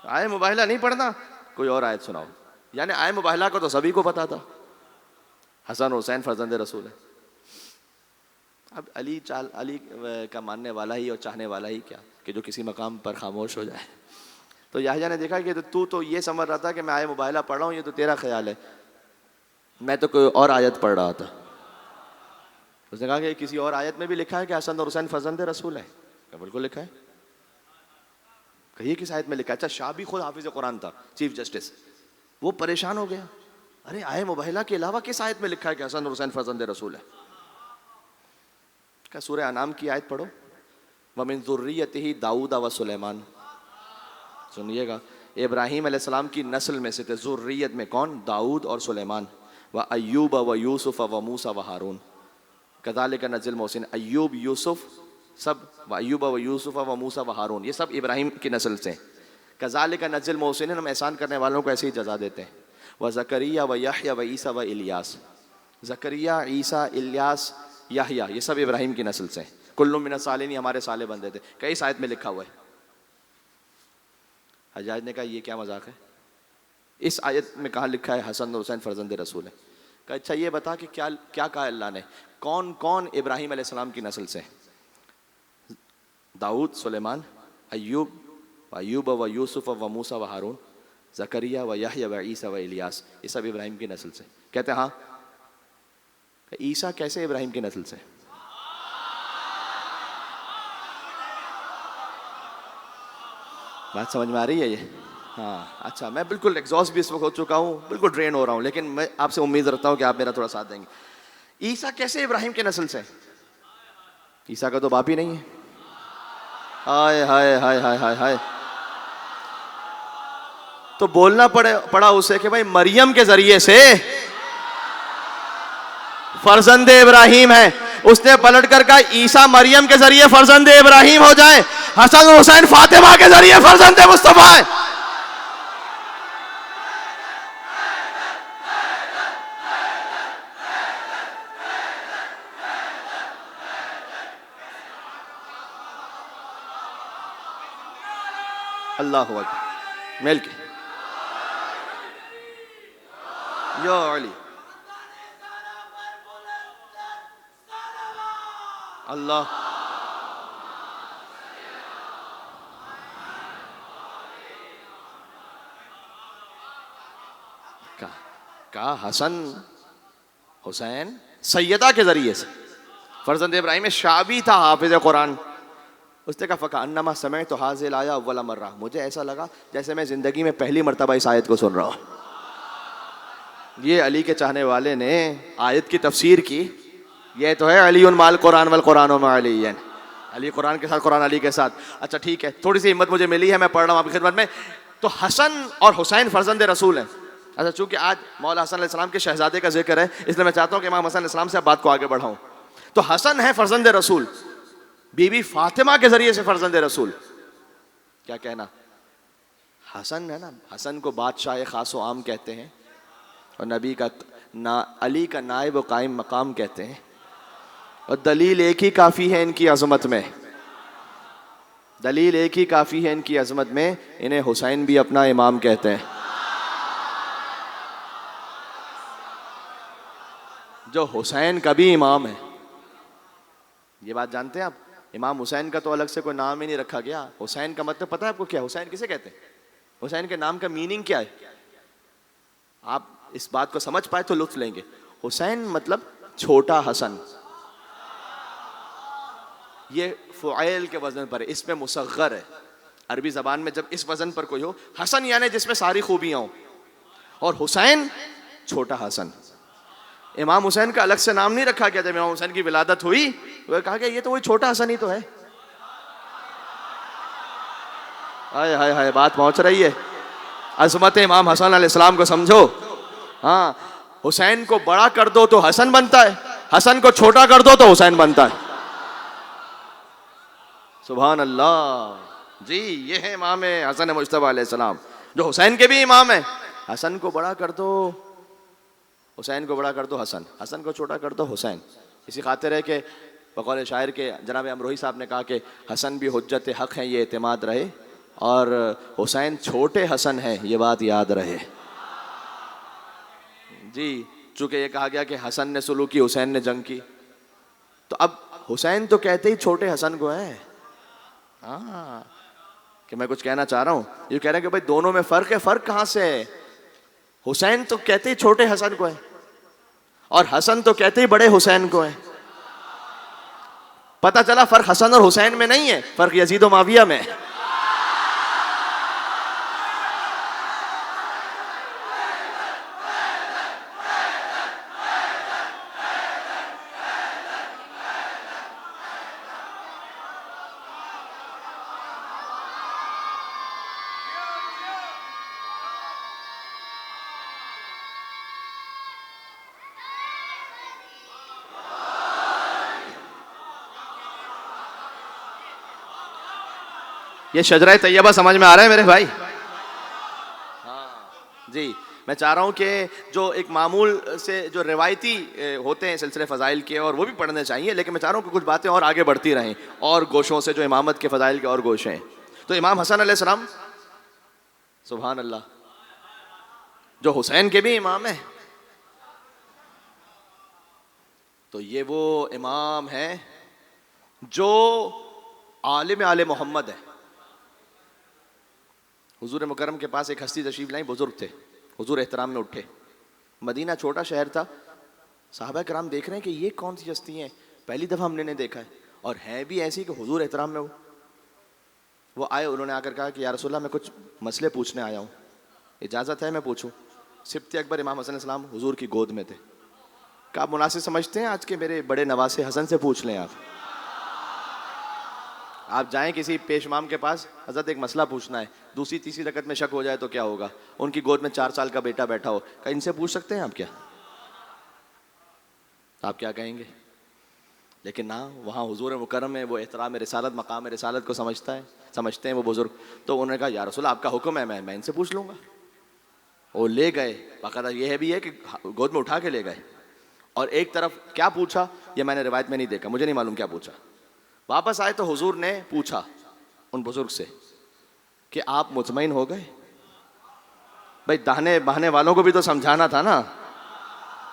آئے مباہلہ نہیں پڑھنا، کوئی اور آیت سناؤ، یعنی آئے مباہلہ کو تو سبھی کو پتا تھا، حسن حسین فرزند رسول ہے۔ اب علی کا ماننے والا ہی اور چاہنے والا ہی کیا کہ جو کسی مقام پر خاموش ہو جائے، تو یحییٰ نے دیکھا کہ تو یہ سمجھ رہا تھا کہ میں آئے مباہلہ پڑھ رہا ہوں، یہ تو تیرا خیال ہے، میں تو کوئی اور آیت پڑھ رہا تھا۔ اس نے کہا کہ کسی اور آیت میں بھی لکھا ہے کہ حسن اور حسین فرزند رسول ہے، کہ بالکل لکھا ہے، کہیے کس آیت میں لکھا ہے؟ اچھا شعبی خود حافظ قرآن تھا، چیف جسٹس، وہ پریشان ہو گیا، ارے آئے مباہلہ کے علاوہ کس آیت میں لکھا ہے کہ حسن اور حسین فرزند رسول ہے؟ کہ سورہ انعام کی آیت پڑھو، وَمِن ذُرِّيَّتِهِ داؤد وسلیمان، سنیے گا، ابراہیم علیہ السلام کی نسل میں سے تھے، ذریت میں کون؟ داؤد اور سلیمان، وَأَيُّوبَ وَيُوسُفَ وَمُوسَى وَهَارُونَ، كَذَلِكَ نَجْزِي الْمُحْسِنِينَ، ایوب، یوسف، سب وَأَيُّوبَ وَيُوسُفَ وَمُوسَى وَهَارُونَ، یہ سب ابراہیم کی نسل سے، كَذَلِكَ نَجْزِي الْمُحْسِنِينَ، ہم احسان کرنے والوں کو ایسے ہی جزا دیتے ہیں، وَزَكَرِيَّا وَيَحْيَا وَعِيسَى وَإِلْيَاس، زکریا، عیسیٰ، الیاس، یحییٰ، یہ سب ابراہیم کی نسل سے، کل من الصالحین، ہمارے صالح بندے تھے، کئی آیت میں لکھا ہوا ہے۔ حجاج نے کہا یہ کیا مذاق ہے، اس آیت میں کہاں لکھا ہے حسن اور حسین فرزند رسول ہے؟ کہا اچھا یہ بتا کہ کیا کہا اللہ نے، کون کون ابراہیم علیہ السلام کی نسل سے؟ داؤد، سلیمان، ایوب و یوسف و موسیٰ و ہارون، زکریا و یحییٰ و عیسیٰ و الیاس، یہ سب ابراہیم کی نسل سے۔ کہتے ہیں ہاں، عیسیٰ کیسے ابراہیم کی نسل سے؟ بات سمجھ میں آ رہی ہے یہ؟ ہاں اچھا، میں بالکل ایگزاسٹ بھی اس وقت ہو چکا ہوں، بالکل ڈرین ہو رہا ہوں، لیکن میں آپ سے امید رکھتا ہوں کہ آپ میرا تھوڑا ساتھ دیں گے۔ عیسیٰ کیسے ابراہیم کے نسل سے؟ عیسیٰ کا تو باپ ہی نہیں ہے۔ ہائے ہائے ہائے ہائے ہائے ہائے، تو بولنا پڑا اسے کہ بھائی مریم کے ذریعے سے فرزند ابراہیم ہے، اس نے پلٹ کر کہا عیسیٰ مریم کے ذریعے فرزند ابراہیم ہو جائے، حسن حسین فاطمہ کے ذریعے فرزند مصطفیٰ ہے۔ اللہ اکبر, مل کے یا علی, اللہ کا حسن حسین سیدہ کے ذریعے سے فرزند ابراہیم شعبی تھا حافظ قرآن. اس نے کہا فکأنما سمعت هذه الآیہ اول مرہ, مجھے ایسا لگا جیسے میں زندگی میں پہلی مرتبہ اس آیت کو سن رہا ہوں. یہ علی کے چاہنے والے نے آیت کی تفسیر کی. یہ تو ہے علی مال قرآن والقرآن مع علی, علی قرآن کے ساتھ قرآن علی کے ساتھ. اچھا ٹھیک ہے, تھوڑی سی ہمت مجھے ملی ہے, میں پڑھ رہا ہوں آپ کی خدمت میں. تو حسن اور حسین فرزند رسول ہیں. اچھا چونکہ آج مولا حسن علیہ السلام کے شہزادے کا ذکر ہے, اس لیے میں چاہتا ہوں کہ امام حسن علیہ السلام سے بات کو آگے بڑھاؤں. تو حسن ہے فرزند رسول, بی بی فاطمہ کے ذریعے سے فرزند رسول. کیا کہنا, حسن ہے نا, حسن کو بادشاہ خاص و عام کہتے ہیں, اور نبی کا علی کا نائب و قائم مقام کہتے ہیں. اور دلیل ایک ہی کافی ہے ان کی عظمت میں, دلیل ایک ہی کافی ہے ان کی عظمت میں, انہیں حسین بھی اپنا امام کہتے ہیں. جو حسین کا بھی امام ہے, یہ بات جانتے ہیں آپ. امام حسین کا تو الگ سے کوئی نام ہی نہیں رکھا گیا. حسین کا مطلب پتہ ہے آپ کو کیا, حسین کسے کہتے ہیں, حسین کے نام کا میننگ کیا ہے؟ آپ اس بات کو سمجھ پائے تو لطف لیں گے. حسین مطلب چھوٹا حسن, یہ فعیل کے وزن پر ہے, اس میں مصغر ہے. عربی زبان میں جب اس وزن پر کوئی ہو, حسن یعنی جس میں ساری خوبیاں ہوں, اور حسین چھوٹا حسن. امام حسین کا الگ سے نام نہیں رکھا گیا. جب امام حسین کی ولادت ہوئی وہ کہا کہ یہ تو وہی چھوٹا حسن ہی تو ہے. ہائے ہائے ہائے, بات پہنچ رہی ہے. عظمت امام حسن علیہ السلام کو سمجھو. ہاں, حسین کو بڑا کر دو تو حسن بنتا ہے, حسن کو چھوٹا کر دو تو حسین بنتا ہے. سبحان اللہ. جی یہ ہے امام حسن مجتبیٰ علیہ السلام, جو حسین کے بھی امام ہیں. حسن کو بڑا کر دو, حسین کو بڑا کر دو حسن, حسن کو چھوٹا کر دو حسین. اسی خاطر ہے کہ بقول شاعر کے جناب امروہی صاحب نے کہا کہ حسن بھی حجت حق ہے, یہ اعتماد رہے, اور حسین چھوٹے حسن ہے, یہ بات یاد رہے. جی چونکہ یہ کہا گیا کہ حسن نے سلوک کی, حسین نے جنگ کی, تو اب حسین تو کہتے ہی چھوٹے حسن کو ہے. ہاں, کہ میں کچھ کہنا چاہ رہا ہوں, یہ کہہ رہے ہیں کہ بھائی دونوں میں فرق ہے. فرق کہاں سے ہے؟ حسین تو کہتے ہی چھوٹے حسن کو ہے, اور حسن تو کہتے ہی بڑے حسین کو ہے. پتہ چلا فرق حسن اور حسین میں نہیں ہے, فرق یزید و معاویہ میں ہے. یہ شجرہ طیبہ سمجھ میں آ رہا ہے میرے بھائی؟ ہاں جی, میں چاہ رہا ہوں کہ جو ایک معمول سے جو روایتی ہوتے ہیں سلسلے فضائل کے, اور وہ بھی پڑھنے چاہیے, لیکن میں چاہ رہا ہوں کہ کچھ باتیں اور آگے بڑھتی رہیں اور گوشوں سے, جو امامت کے فضائل کے اور گوشے ہیں. تو امام حسن علیہ السلام, سبحان اللہ, جو حسین کے بھی امام ہیں, تو یہ وہ امام ہیں جو عالم آل محمد ہے. حضور مکرم کے پاس ایک ہستی تشریف لائیں, بزرگ تھے, حضور احترام میں اٹھے. مدینہ چھوٹا شہر تھا, صحابہ کرام دیکھ رہے ہیں کہ یہ کون سی ہستی ہیں, پہلی دفعہ ہم نے انہیں دیکھا ہے, اور ہیں بھی ایسی کہ حضور احترام میں ہو. وہ آئے, انہوں نے آ کر کہا کہ یا رسول اللہ میں کچھ مسئلے پوچھنے آیا ہوں, اجازت ہے میں پوچھوں؟ سبط اکبر امام حسن علیہ السلام حضور کی گود میں تھے. کیا آپ مناسب سمجھتے ہیں آج کے میرے بڑے نواسے حسن سے پوچھ لیں؟ آپ جائیں کسی پیش امام کے پاس, حضرت ایک مسئلہ پوچھنا ہے, دوسری تیسری رکعت میں شک ہو جائے تو کیا ہوگا؟ ان کی گود میں 4 سال کا بیٹا بیٹھا ہو, کہ ان سے پوچھ سکتے ہیں آپ کیا؟ آپ کیا کہیں گے؟ لیکن نہ, وہاں حضور مکرم میں وہ احترام رسالت, مقام رسالت کو سمجھتے ہیں وہ بزرگ. تو انہوں نے کہا یا رسول اللہ آپ کا حکم ہے, میں ان سے پوچھ لوں گا. وہ لے گئے, باقاعدہ یہ بھی ہے کہ گود میں اٹھا کے لے گئے, اور ایک طرف کیا پوچھا یہ میں نے روایت میں نہیں دیکھا, مجھے نہیں معلوم کیا پوچھا. واپس آئے تو حضور نے پوچھا ان بزرگ سے کہ آپ مطمئن ہو گئے؟ بھائی دہنے بہانے والوں کو بھی تو سمجھانا تھا نا.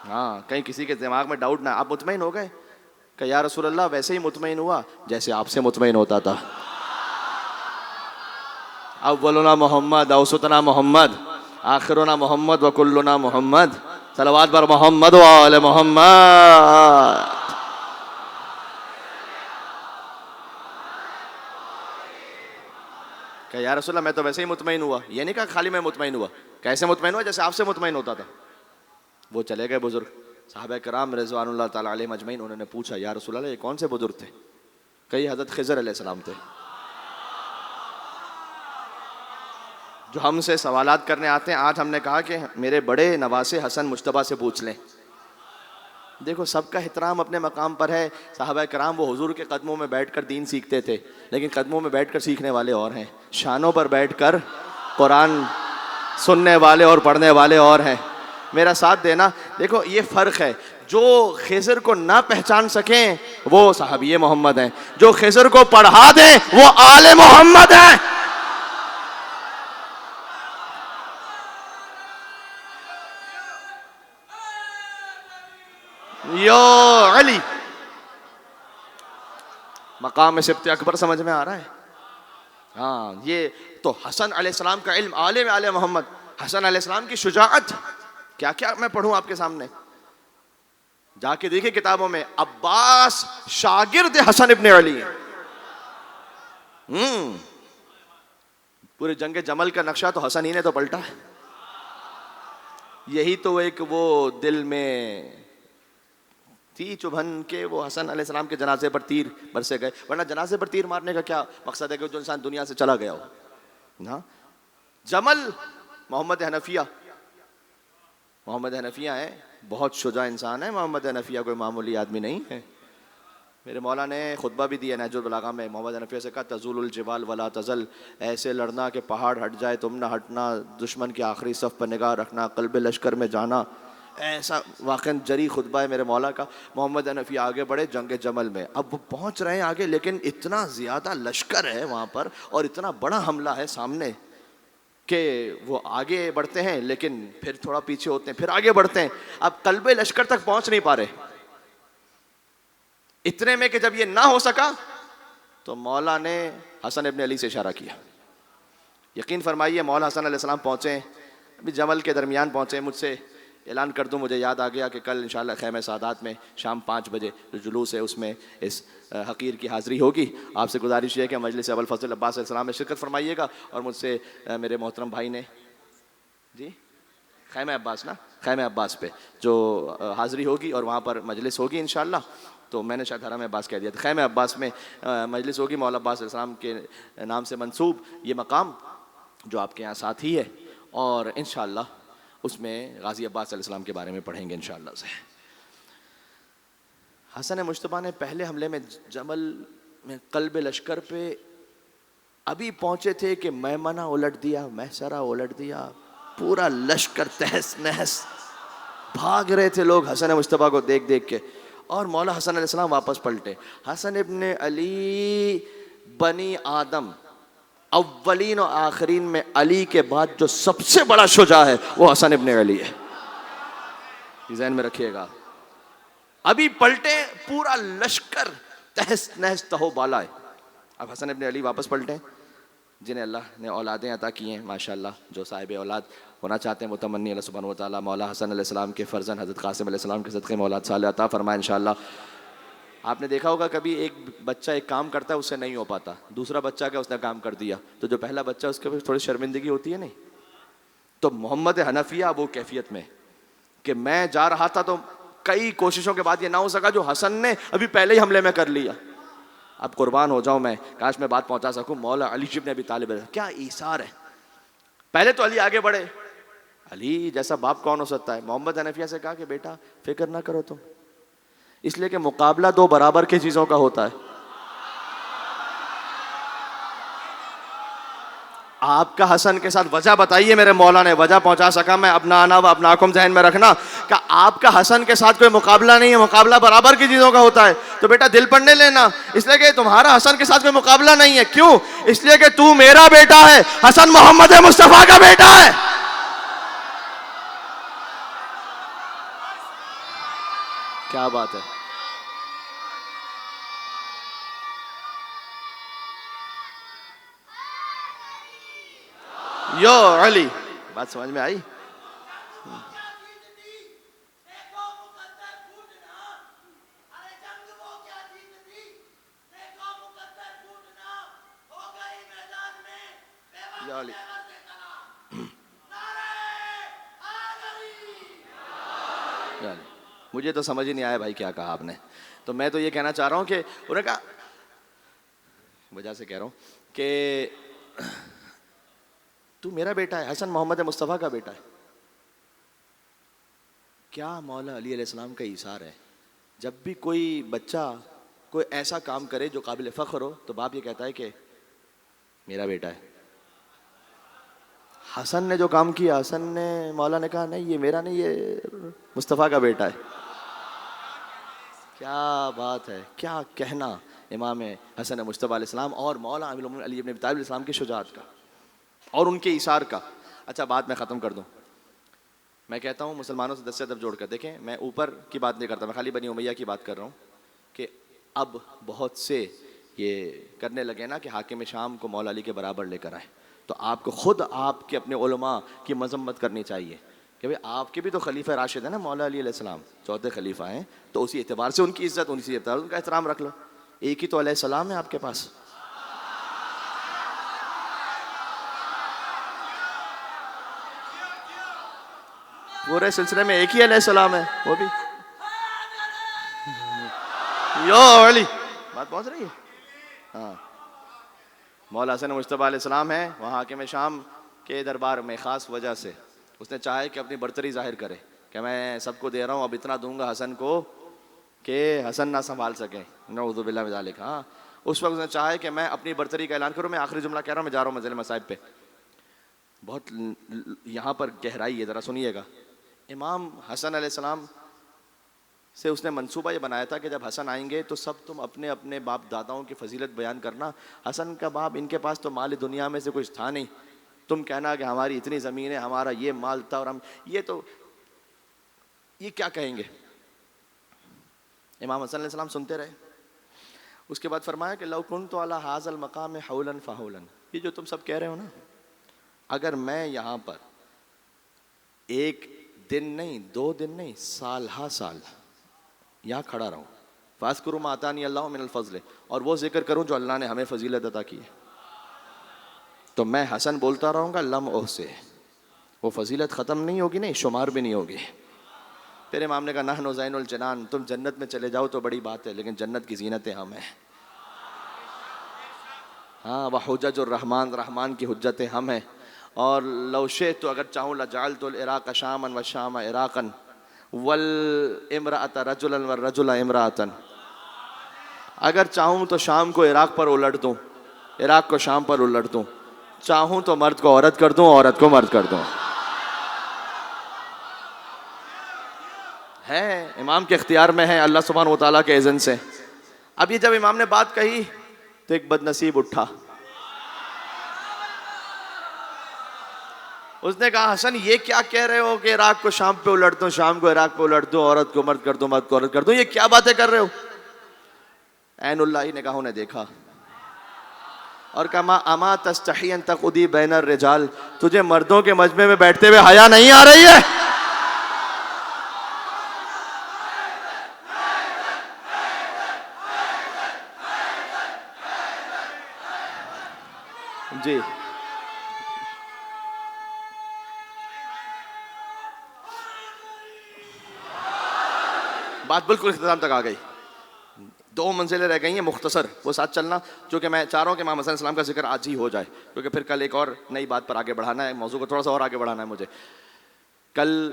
ہاں کہیں کسی کے دماغ میں ڈاؤٹ نہ. آپ مطمئن ہو گئے کہ یا رسول اللہ ویسے ہی مطمئن ہوا جیسے آپ سے مطمئن ہوتا تھا. اولنا محمد اوسطنا محمد آخرنا محمد وکلنا محمد. صلوات بر محمد و آل محمد. کہ یا رسول اللہ میں تو ویسے ہی مطمئن ہوا. یہ نہیں کہا خالی میں مطمئن ہوا. کیسے مطمئن ہوا؟ جیسے آپ سے مطمئن ہوتا تھا. وہ چلے گئے بزرگ صحابہ کرام رضوان اللہ تعالیٰ علیہم اجمعین. انہوں نے پوچھا یا رسول اللہ یہ کون سے بزرگ تھے؟ کہ یہ حضرت خضر علیہ السلام تھے جو ہم سے سوالات کرنے آتے ہیں. آج ہم نے کہا کہ میرے بڑے نواسے حسن مجتبیٰ سے پوچھ لیں. دیکھو سب کا احترام اپنے مقام پر ہے. صحابہ کرام وہ حضور کے قدموں میں بیٹھ کر دین سیکھتے تھے, لیکن قدموں میں بیٹھ کر سیکھنے والے اور ہیں, شانوں پر بیٹھ کر قرآن سننے والے اور پڑھنے والے اور ہیں. میرا ساتھ دینا. دیکھو یہ فرق ہے. جو خضر کو نہ پہچان سکیں وہ صحابی محمد ہیں, جو خضر کو پڑھا دیں وہ آل محمد ہیں. یو علی مقام سبت اکبر سمجھ میں آ رہا ہے؟ ہاں یہ تو حسن علیہ السلام کا علم, عالم آل محمد, حسن علیہ السلام کی شجاعت. کیا کیا میں پڑھوں آپ کے سامنے؟ جا کے دیکھیں کتابوں میں. عباس شاگرد حسن ابن علی ہیں. پورے جنگ جمل کا نقشہ تو حسن ہی نے تو پلٹا ہے. یہی تو ایک وہ دل میں تھی چبھن کے وہ حسن علیہ السلام کے جنازے پر تیر برسے گئے. ورنہ جنازے پر تیر مارنے کا کیا مقصد ہے کہ جو انسان دنیا سے چلا گیا ہو. جمل محمد حنفیہ, محمد حنفیہ ہیں, بہت شجاع انسان ہے. محمد حنفیہ کوئی معمولی آدمی نہیں ہے. میرے مولا نے خطبہ بھی دیا نہج البلاغہ میں. محمد حنفیہ سے کہا تزول الجبال ولا تزل, ایسے لڑنا کہ پہاڑ ہٹ جائے تم نہ ہٹنا, دشمن کی آخری صف پر نگاہ رکھنا, قلب لشکر میں جانا. ایسا واقعاً جری خطبہ ہے میرے مولا کا. محمد حنفی آگے بڑھے جنگ جمل میں. اب وہ پہنچ رہے ہیں آگے, لیکن اتنا زیادہ لشکر ہے وہاں پر اور اتنا بڑا حملہ ہے سامنے کہ وہ آگے بڑھتے ہیں لیکن پھر تھوڑا پیچھے ہوتے ہیں, پھر آگے بڑھتے ہیں. اب قلب لشکر تک پہنچ نہیں پا رہے. اتنے میں کہ جب یہ نہ ہو سکا تو مولا نے حسن ابن علی سے اشارہ کیا. یقین فرمائیے مولا حسن علیہ السلام پہنچے, ابھی جمل کے درمیان پہنچے. مجھ سے اعلان کر دوں, مجھے یاد آ گیا کہ کل انشاءاللہ خیمہ سعادات میں شام 5 بجے جو جلوس ہے اس میں اس حقیر کی حاضری ہوگی. آپ سے گزارش یہ ہے کہ مجلس ابوالفضل عباس علیہ السلام میں شرکت فرمائیے گا. اور مجھ سے میرے محترم بھائی نے جی خیمہ عباس نا, خیمہ عباس پہ جو حاضری ہوگی اور وہاں پر مجلس ہوگی انشاءاللہ. تو میں نے شاید حرم عباس کہہ دیا تھا. خیمہ عباس میں مجلس ہوگی. مولا عباس علیہ السلام کے نام سے منسوب یہ مقام جو آپ کے یہاں ساتھ ہی ہے, اور انشاءاللہ اس میں غازی عباس علیہ السلام کے بارے میں پڑھیں گے انشاءاللہ سے. حسن مجتبیٰ نے پہلے حملے میں جمل میں قلب لشکر پہ ابھی پہنچے تھے کہ میمنہ الٹ دیا, محسرہ الٹ دیا, پورا لشکر تہس نہس بھاگ رہے تھے لوگ حسن مجتبیٰ کو دیکھ دیکھ کے. اور مولا حسن علیہ السلام واپس پلٹے. حسن ابن علی بنی آدم اولین و آخرین میں علی کے بعد جو سب سے بڑا شجاع ہے وہ حسن ابن علی ہے. ذہن میں رکھیے گا. ابھی پلٹے, پورا لشکر تہس نہس تہو بالا ہے. اب حسن ابن علی واپس پلٹے, جنہیں اللہ نے اولادیں عطا کی ہیں ماشاءاللہ, جو صاحب اولاد ہونا چاہتے ہیں متمنی اللہ سبحانہ و تعالیٰ مولا حسن علیہ السلام کے فرزند حضرت قاسم علیہ السلام کے صدقے میں اولاد صالح عطا فرمائے انشاءاللہ. آپ نے دیکھا ہوگا کبھی ایک بچہ ایک کام کرتا ہے اس سے نہیں ہو پاتا, دوسرا بچہ کا اس نے کام کر دیا تو جو پہلا بچہ اس کے پاس تھوڑی شرمندگی ہوتی ہے نہیں. تو محمد حنفیہ وہ کیفیت میں کہ میں جا رہا تھا تو کئی کوششوں کے بعد یہ نہ ہو سکا جو حسن نے ابھی پہلے ہی حملے میں کر لیا. اب قربان ہو جاؤں میں, کاش میں بات پہنچا سکوں. مولا علی ابن ابی طالب کیا ایثار ہے. پہلے تو علی آگے بڑھے, علی جیسا باپ کون ہو سکتا ہے. محمد حنفیہ سے کہا کہ بیٹا فکر نہ کرو تم, اس لیے کہ مقابلہ 2 برابر کی چیزوں کا ہوتا ہے. آپ کا حسن کے ساتھ وجہ بتائیے میرے مولا نے وجہ پہنچا سکا میں اپنا آنا و اپنا حکم ذہن میں رکھنا کہ آپ کا حسن کے ساتھ کوئی مقابلہ نہیں ہے, مقابلہ برابر کی چیزوں کا ہوتا ہے. تو بیٹا دل پر نہیں لینا اس لیے کہ تمہارا حسن کے ساتھ کوئی مقابلہ نہیں ہے. کیوں؟ اس لیے کہ تو میرا بیٹا ہے, حسن محمد مصطفیٰ کا بیٹا ہے. کیا بات ہے. یو علی, بات سمجھ میں آئی؟ یا علی. مجھے تو سمجھ ہی نہیں آیا بھائی کیا کہا آپ نے. تو میں تو یہ کہنا چاہ رہا ہوں کہ انہوں نے کہا, وجہ سے کہہ رہا ہوں کہ تو میرا بیٹا ہے, حسن محمد مصطفیٰ کا بیٹا ہے. کیا مولا علی علیہ السلام کا ایثار ہے. جب بھی کوئی بچہ کوئی ایسا کام کرے جو قابل فخر ہو تو باپ یہ کہتا ہے کہ میرا بیٹا ہے. حسن نے جو کام کیا, حسن نے, مولا نے کہا نہیں یہ میرا نہیں, یہ مصطفیٰ کا بیٹا ہے. کیا بات ہے, کیا کہنا امام حسن مجتبیٰ علیہ السلام اور مولا امیر المومنین علی بن ابی طالب علیہ السلام کی شجاعت کا اور ان کے ایثار کا. اچھا بات میں ختم کر دوں. میں کہتا ہوں مسلمانوں سے دس سے ادب جوڑ کر دیکھیں, میں اوپر کی بات نہیں کرتا, میں خالی بنی امیہ کی بات کر رہا ہوں کہ اب بہت سے یہ کرنے لگے نا کہ حاکم شام کو مولا علی کے برابر لے کر آئے. تو آپ کو خود آپ کے اپنے علماء کی مذمت کرنی چاہیے کہ بھئی آپ کے بھی تو خلیفہ راشد ہیں نا مولا علی علیہ السلام, چوتھے خلیفہ ہیں, تو اسی اعتبار سے ان کی عزت, اسی اعتبار سے ان کا احترام رکھ لو. ایک ہی تو علیہ السلام ہے آپ کے پاس. پورے سلسلے میں ایک ہی علیہ السلام ہے, وہ بھی یو علی. بات پہنچ رہی ہے؟ ہاں, مولا حسن مجتبیٰ علیہ السلام ہے, وہاں حاکم شام کے دربار میں خاص وجہ سے اس نے چاہے کہ اپنی برتری ظاہر کرے کہ میں سب کو دے رہا ہوں, اب اتنا دوں گا حسن کو کہ حسن نہ سنبھال سکیں, نعوذ باللہ من ذالک. ہاں, اس وقت اس نے چاہے کہ میں اپنی برتری کا اعلان کروں. میں آخری جملہ کہہ رہا ہوں, میں جا رہا ہوں منزل مصائب پہ. بہت یہاں پر گہرائی ہے, ذرا سنیے گا. امام حسن علیہ السلام سے اس نے منصوبہ یہ بنایا تھا کہ جب حسن آئیں گے تو سب تم اپنے اپنے باپ داداؤں کی فضیلت بیان کرنا. حسن کا باپ, ان کے پاس تو مال دنیا میں سے کچھ تھا نہیں, تم کہنا کہ ہماری اتنی زمین ہے, ہمارا یہ مال تھا, اور ہم یہ کیا کہیں گے. امام حسن علیہ السلام سنتے رہے. اس کے بعد فرمایا کہ لو کنت علی ھذا المقام حولا فحولا, یہ جو تم سب کہہ رہے ہو نا, اگر میں یہاں پر ایک دن نہیں, 2 دن نہیں, سال ہا سال یہاں کھڑا رہوں, فاذکروا ما آتانی اللہ من الفضل, اور وہ ذکر کروں جو اللہ نے ہمیں فضیلت عطا کی ہے, تو میں حسن بولتا رہوں گا لمحہ سے, وہ فضیلت ختم نہیں ہوگی, نہیں شمار بھی نہیں ہوگی. پھر امام نے کہا نحن زین الجنان, تم جنت میں چلے جاؤ تو بڑی بات ہے, لیکن جنت کی زینتیں ہم ہیں. ہاں, وحجج الرحمن, رحمان کی حجتیں ہم ہیں. اور لو شئت, اگر چاہوں, لجعلت العراق شاما والشام عراقا والامرأة رجلا والرجل امرأة, اگر چاہوں تو شام کو عراق پر الٹ دوں, عراق کو شام پر الٹ دوں, چاہوں تو مرد کو عورت کر دوں, عورت کو مرد کر دوں. ہے امام کے اختیار میں ہے, اللہ سبحانہ و تعالیٰ کے اذن سے. اب یہ جب امام نے بات کہی تو ایک بد نصیب اٹھا. اس نے کہا حسن یہ کیا کہہ رہے ہو کہ عراق کو شام پہ الٹ دوں, شام کو عراق پہ الٹ دوں, عورت کو مرد کر دوں, مرد کو عورت کر دوں, یہ کیا باتیں کر رہے ہو. عین اللہ نگاہوں نے دیکھا اور کہا اما تستحی ان تقعدی بین الرجال, تجھے مردوں کے مجمع میں بیٹھتے ہوئے حیا نہیں آ رہی ہے. جی بات بالکل اختتام تک آ گئی. 2 منزلیں رہ گئی ہیں مختصر, وہ ساتھ چلنا, چونکہ میں چاہ رہا ہوں کہ امام حسن علیہ السلام کا ذکر آج ہی ہو جائے, کیونکہ پھر کل ایک اور نئی بات پر آگے بڑھانا ہے, موضوع کو تھوڑا سا اور آگے بڑھانا ہے مجھے. کل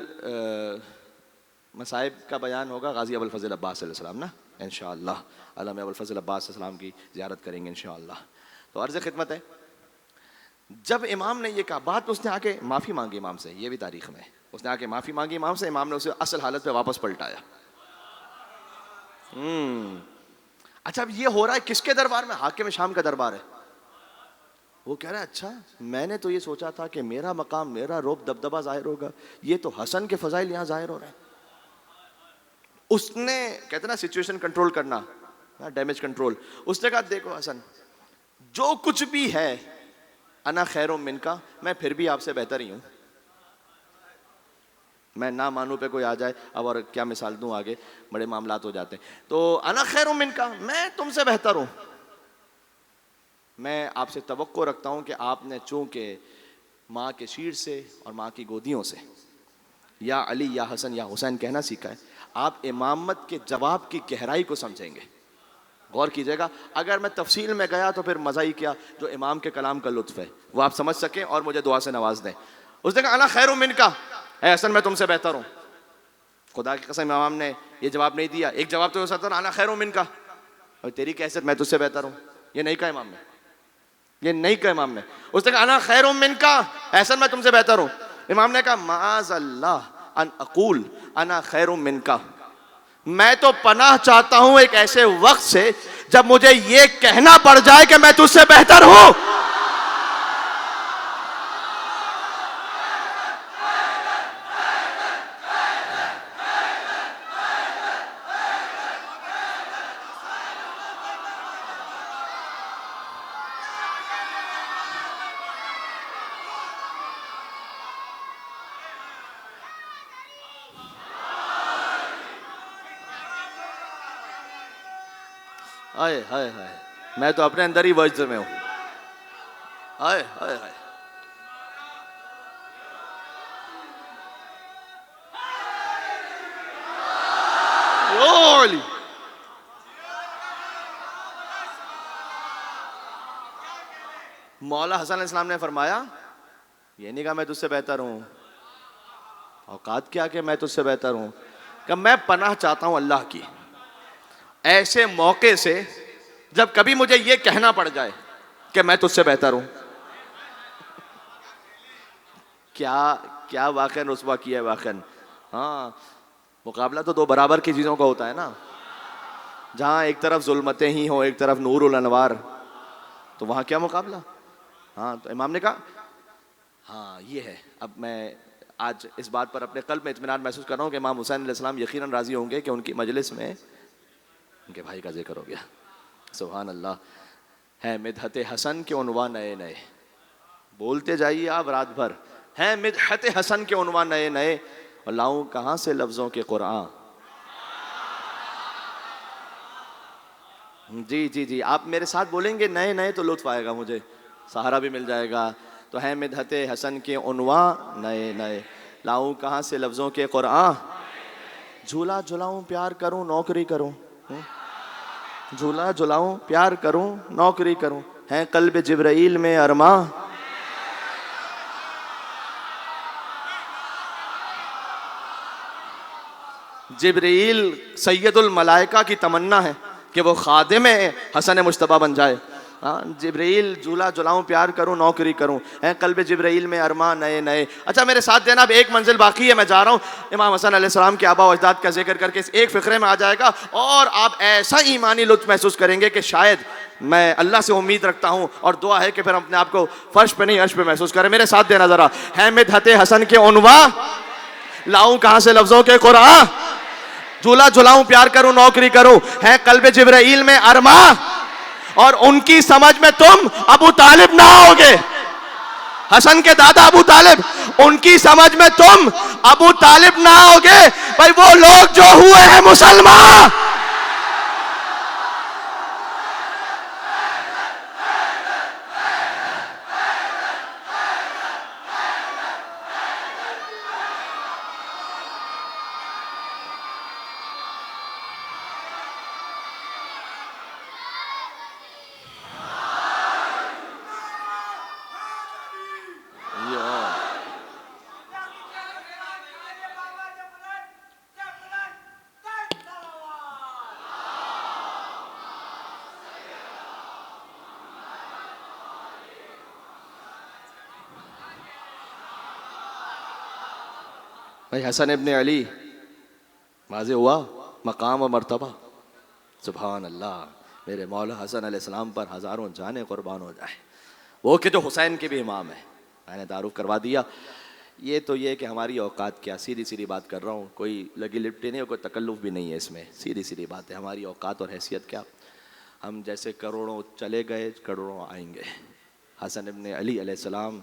مصائب کا بیان ہوگا غازی ابوالفضل عباس علیہ السلام نا, انشاءاللہ علامہ ابوالفضل عباس علیہ السلام کی زیارت کریں گے انشاءاللہ. تو عرض خدمت ہے جب امام نے یہ کہا بات، اس نے آ کے معافی مانگی امام سے، یہ بھی تاریخ میں اس نے آ کے معافی مانگی امام سے، امام نے اسے اصل حالت پہ واپس پلٹایا۔ اچھا اب یہ ہو رہا ہے کس کے دربار میں؟ حاکم شام کا دربار ہے۔ وہ کہہ رہا ہے اچھا میں نے تو یہ سوچا تھا کہ میرا مقام، میرا رعب دبدبہ ظاہر ہوگا، یہ تو حسن کے فضائل یہاں ظاہر ہو رہے ہیں۔ اس نے کہتے نا سچویشن کنٹرول کرنا، ڈیمیج کنٹرول، اس نے کہا دیکھو حسن جو کچھ بھی ہے انا خیر من کا، میں پھر بھی آپ سے بہتر ہی ہوں۔ میں نہ مانوں پہ کوئی آ جائے اب، اور کیا مثال دوں آگے، بڑے معاملات ہو جاتے ہیں، تو انا خیر من کا، میں تم سے بہتر ہوں۔ میں آپ سے توقع رکھتا ہوں کہ آپ نے چونکہ ماں کے شیر سے اور ماں کی گودیوں سے یا علی یا حسن یا حسین کہنا سیکھا ہے، آپ امامت کے جواب کی گہرائی کو سمجھیں گے۔ غور کیجئے گا، اگر میں تفصیل میں گیا تو پھر مزہ ہی کیا، جو امام کے کلام کا لطف ہے وہ آپ سمجھ سکیں اور مجھے دعا سے نواز دیں۔ اس نے کہا انا خیر من کا، اے حسن میں تم سے بہتر ہوں۔ خدا کی قسم امام نے یہ جواب نہیں دیا، ایک جواب تو ہو سکتا انا خیر من کا، اور تیری کی حیثیت میں تجھ سے بہتر ہوں، یہ نہیں کہا امام نے، یہ نہیں کہا امام نے۔ اس نے کہا انا خیر من کا، حسن میں تم سے بہتر ہوں۔ امام نے کہا معاذ اللہ ان اقول انا خیر من کا، میں تو پناہ چاہتا ہوں ایک ایسے وقت سے جب مجھے یہ کہنا پڑ جائے کہ میں تجھ سے بہتر ہوں۔ ہائے ہائے ہائے، میں تو اپنے اندر ہی وجد میں ہوں۔ ہائے ہائے ہائے، مولا حسن علیہ السلام نے فرمایا یہ نہیں کہا میں تجھ سے بہتر ہوں، اوقات کیا کہ میں تجھ سے بہتر ہوں، کہ میں پناہ چاہتا ہوں اللہ کی ایسے موقع سے جب کبھی مجھے یہ کہنا پڑ جائے کہ میں تجھ سے بہتر ہوں۔ کیا واقعاً رسوا کیا ہے واقعاً۔ ہاں مقابلہ تو دو برابر کی چیزوں کا ہوتا ہے نا، جہاں ایک طرف ظلمتیں ہی ہوں ایک طرف نور الانوار، تو وہاں کیا مقابلہ۔ ہاں تو امام نے کہا ہاں یہ ہے۔ اب میں آج اس بات پر اپنے قلب میں اطمینان محسوس کر رہا ہوں کہ امام حسین علیہ السلام یقیناً راضی ہوں گے کہ ان کی مجلس میں ان کے بھائی کا ذکر ہو گیا۔ سبحان اللہ۔ ہے مدحت حسن کے عنوان نئے نئے، بولتے جائیے آپ رات بھر، ہیں مدحت حسن کے عنوان نئے نئے، اور لاؤں کہاں سے لفظوں کے قرآن۔ جی جی جی، آپ میرے ساتھ بولیں گے نئے نئے تو لطف آئے گا، مجھے سہارا بھی مل جائے گا۔ تو ہے مدحت حسن کے عنوان نئے نئے، لاؤں کہاں سے لفظوں کے قرآن، جھولا جھلاؤں پیار کروں نوکری کروں، جھولا جھلاؤں پیار کروں نوکری کروں، ہیں قلب جبرائیل میں ارماں، جبرائیل سید الملائکہ کی تمنا ہے کہ وہ خادم حسن مجتبیٰ بن جائے۔ جبرائیل جھولا جھلاؤں پیار کروں نوکری کروں، ہیں قلب جبرائیل میں ارمان نئے نئے۔ اچھا میرے ساتھ دینا، اب ایک منزل باقی ہے، میں جا رہا ہوں۔ امام حسن علیہ السلام کے آبا و اجداد کا ذکر کر کے اس ایک فقرے میں آ جائے گا، اور آپ ایسا ایمانی لطف محسوس کریں گے کہ شاید میں اللہ سے امید رکھتا ہوں اور دعا ہے کہ پھر اپنے آپ کو فرش پہ نہیں عرش پہ محسوس کریں۔ میرے ساتھ دینا ذرا، ہے مدحت حسن کے عنوان، لاؤں کہاں سے لفظوں کے قرآن، جھولا جھلاؤں پیار کروں نوکری کروں، ہے قلب جبرائیل میں ارماں، اور ان کی سمجھ میں تم ابو طالب نہ ہوگے۔ حسن کے دادا ابو طالب، ان کی سمجھ میں تم ابو طالب نہ ہوگے، بھائی وہ لوگ جو ہوئے ہیں مسلمان۔ حسن ابن علی واضح ہوا مقام و مرتبہ. سبحان اللہ. میرے مولا حسن علیہ السلام پر ہزاروں جانیں قربان ہو جائے. وہ کہ جو حسین کے بھی امام ہیں. میں نے تعارف کروا دیا. یہ تو یہ کہ ہماری اوقات کیا, سیدھی سیدھی بات کر رہا ہوں, کوئی لگی لپٹی نہیں, کوئی تکلف بھی نہیں ہے اس میں, سیدھی سیدھی بات ہے. ہماری اوقات اور حیثیت کیا, ہم جیسے کروڑوں چلے گئے کروڑوں آئیں گے. حسن ابن علی علیہ السلام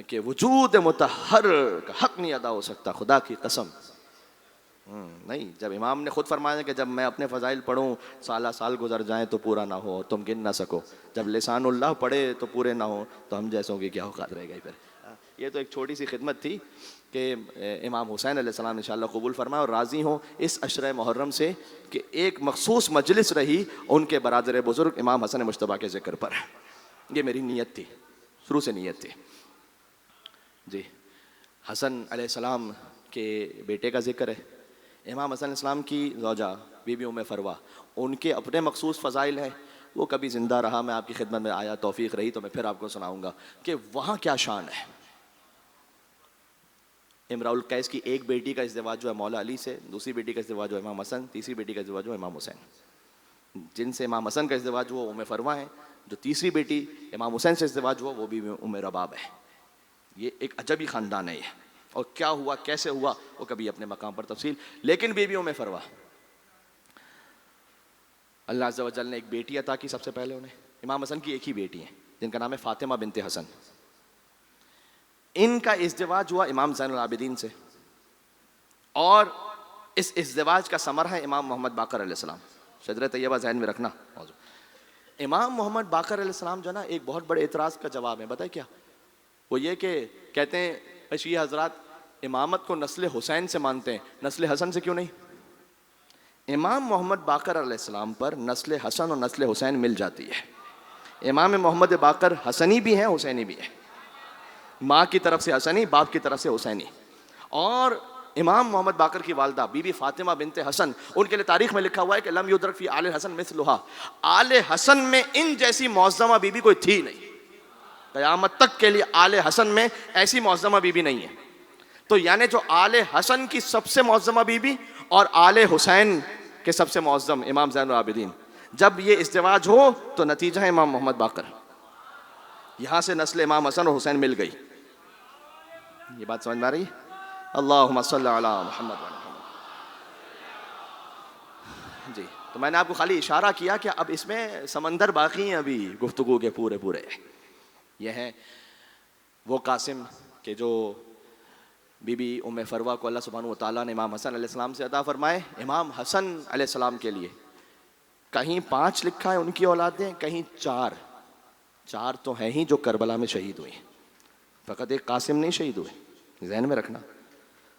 کہ وجود مطہر کا حق نہیں ادا ہو سکتا, خدا کی قسم نہیں. جب امام نے خود فرمایا کہ جب میں اپنے فضائل پڑھوں سالہ سال گزر جائیں تو پورا نہ ہو, تم گن نہ سکو. جب لسان اللہ پڑھے تو پورے نہ ہو, تو ہم جیسوں کی کیا اوقات رہ گئی پھر. یہ تو ایک چھوٹی سی خدمت تھی کہ امام حسین علیہ السلام انشاءاللہ قبول فرمائے اور راضی ہوں اس عشرہ محرم سے کہ ایک مخصوص مجلس رہی ان کے برادر بزرگ امام حسن مجتبیٰ کے ذکر پر. یہ میری نیت تھی, شروع سے نیت تھی. جی, حسن علیہ السلام کے بیٹے کا ذکر ہے. امام حسن علیہ السلام کی زوجہ بی بی ام فروا, ان کے اپنے مخصوص فضائل ہیں. وہ کبھی زندہ رہا, میں آپ کی خدمت میں آیا, توفیق رہی تو میں پھر آپ کو سناؤں گا کہ وہاں کیا شان ہے. امراء القیس کی ایک بیٹی کا ازدواج جو ہے مولا علی سے, دوسری بیٹی کا ازدواج جو ہے امام حسن, تیسری بیٹی کا ازدواج جو ہے امام حسین. جن سے امام حسن کا ازدواج ہوا ام فروا ہے, جو تیسری بیٹی امام حسین سے ازدواج ہوا وہ بھی ام رباب ہے. یہ ایک عجبی خاندان ہے یہ, اور کیا ہوا کیسے ہوا وہ کبھی اپنے مقام پر تفصیل. لیکن بی بی ام فروا, اللہ عز و جل نے ایک بیٹی عطا کی سب سے پہلے انہیں. امام حسن کی ایک ہی بیٹی ہیں جن کا نام ہے فاطمہ بنت حسن. ان کا ازدواج ہوا امام زین العابدین سے, اور اس ازدواج کا ثمر ہے امام محمد باقر علیہ السلام. شجرہ طیبہ ذہن میں رکھنا. امام محمد باقر علیہ السلام جو ہے نا, ایک بہت بڑے اعتراض کا جواب ہے. بتائیں کیا؟ وہ یہ کہ کہتے ہیں شیعہ حضرات امامت کو نسل حسین سے مانتے ہیں, نسل حسن سے کیوں نہیں؟ امام محمد باقر علیہ السلام پر نسل حسن اور نسل حسین مل جاتی ہے. امام محمد باقر حسنی بھی ہیں حسینی بھی ہیں, ماں کی طرف سے حسنی, باپ کی طرف سے حسینی. اور امام محمد باقر کی والدہ بی بی فاطمہ بنت حسن, ان کے لیے تاریخ میں لکھا ہوا ہے کہ لم یدرک فی آل حسن مثلھا, آل حسن میں ان جیسی معظمہ بی بی کوئی تھی نہیں. قیامت تک کے لیے آل حسن میں ایسی معظمہ بی بی نہیں ہے. تو یعنی جو آل حسن کی سب سے معظمہ بی بی اور آل حسین کے سب سے معظم امام زین العابدین, جب یہ ازدواج ہو تو نتیجہ ہے امام محمد باقر. یہاں سے نسل امام حسن اور حسین مل گئی. یہ بات سمجھ میں آ رہی ہے؟ اللہم صلی علی محمد و علی محمد. جی, تو میں نے آپ کو خالی اشارہ کیا کہ اب اس میں سمندر باقی ہیں ابھی گفتگو کے پورے پورے. یہ ہیں وہ قاسم کہ جو بی بی ام فروا کو اللہ سبحانہ و تعالیٰ نے امام حسن علیہ السلام سے عطا فرمائے. امام حسن علیہ السلام کے لیے کہیں 5 لکھا ہے ان کی اولادیں, کہیں 4. 4 تو ہیں ہی جو کربلا میں شہید ہوئی, فقط ایک قاسم نہیں شہید ہوئے, ذہن میں رکھنا.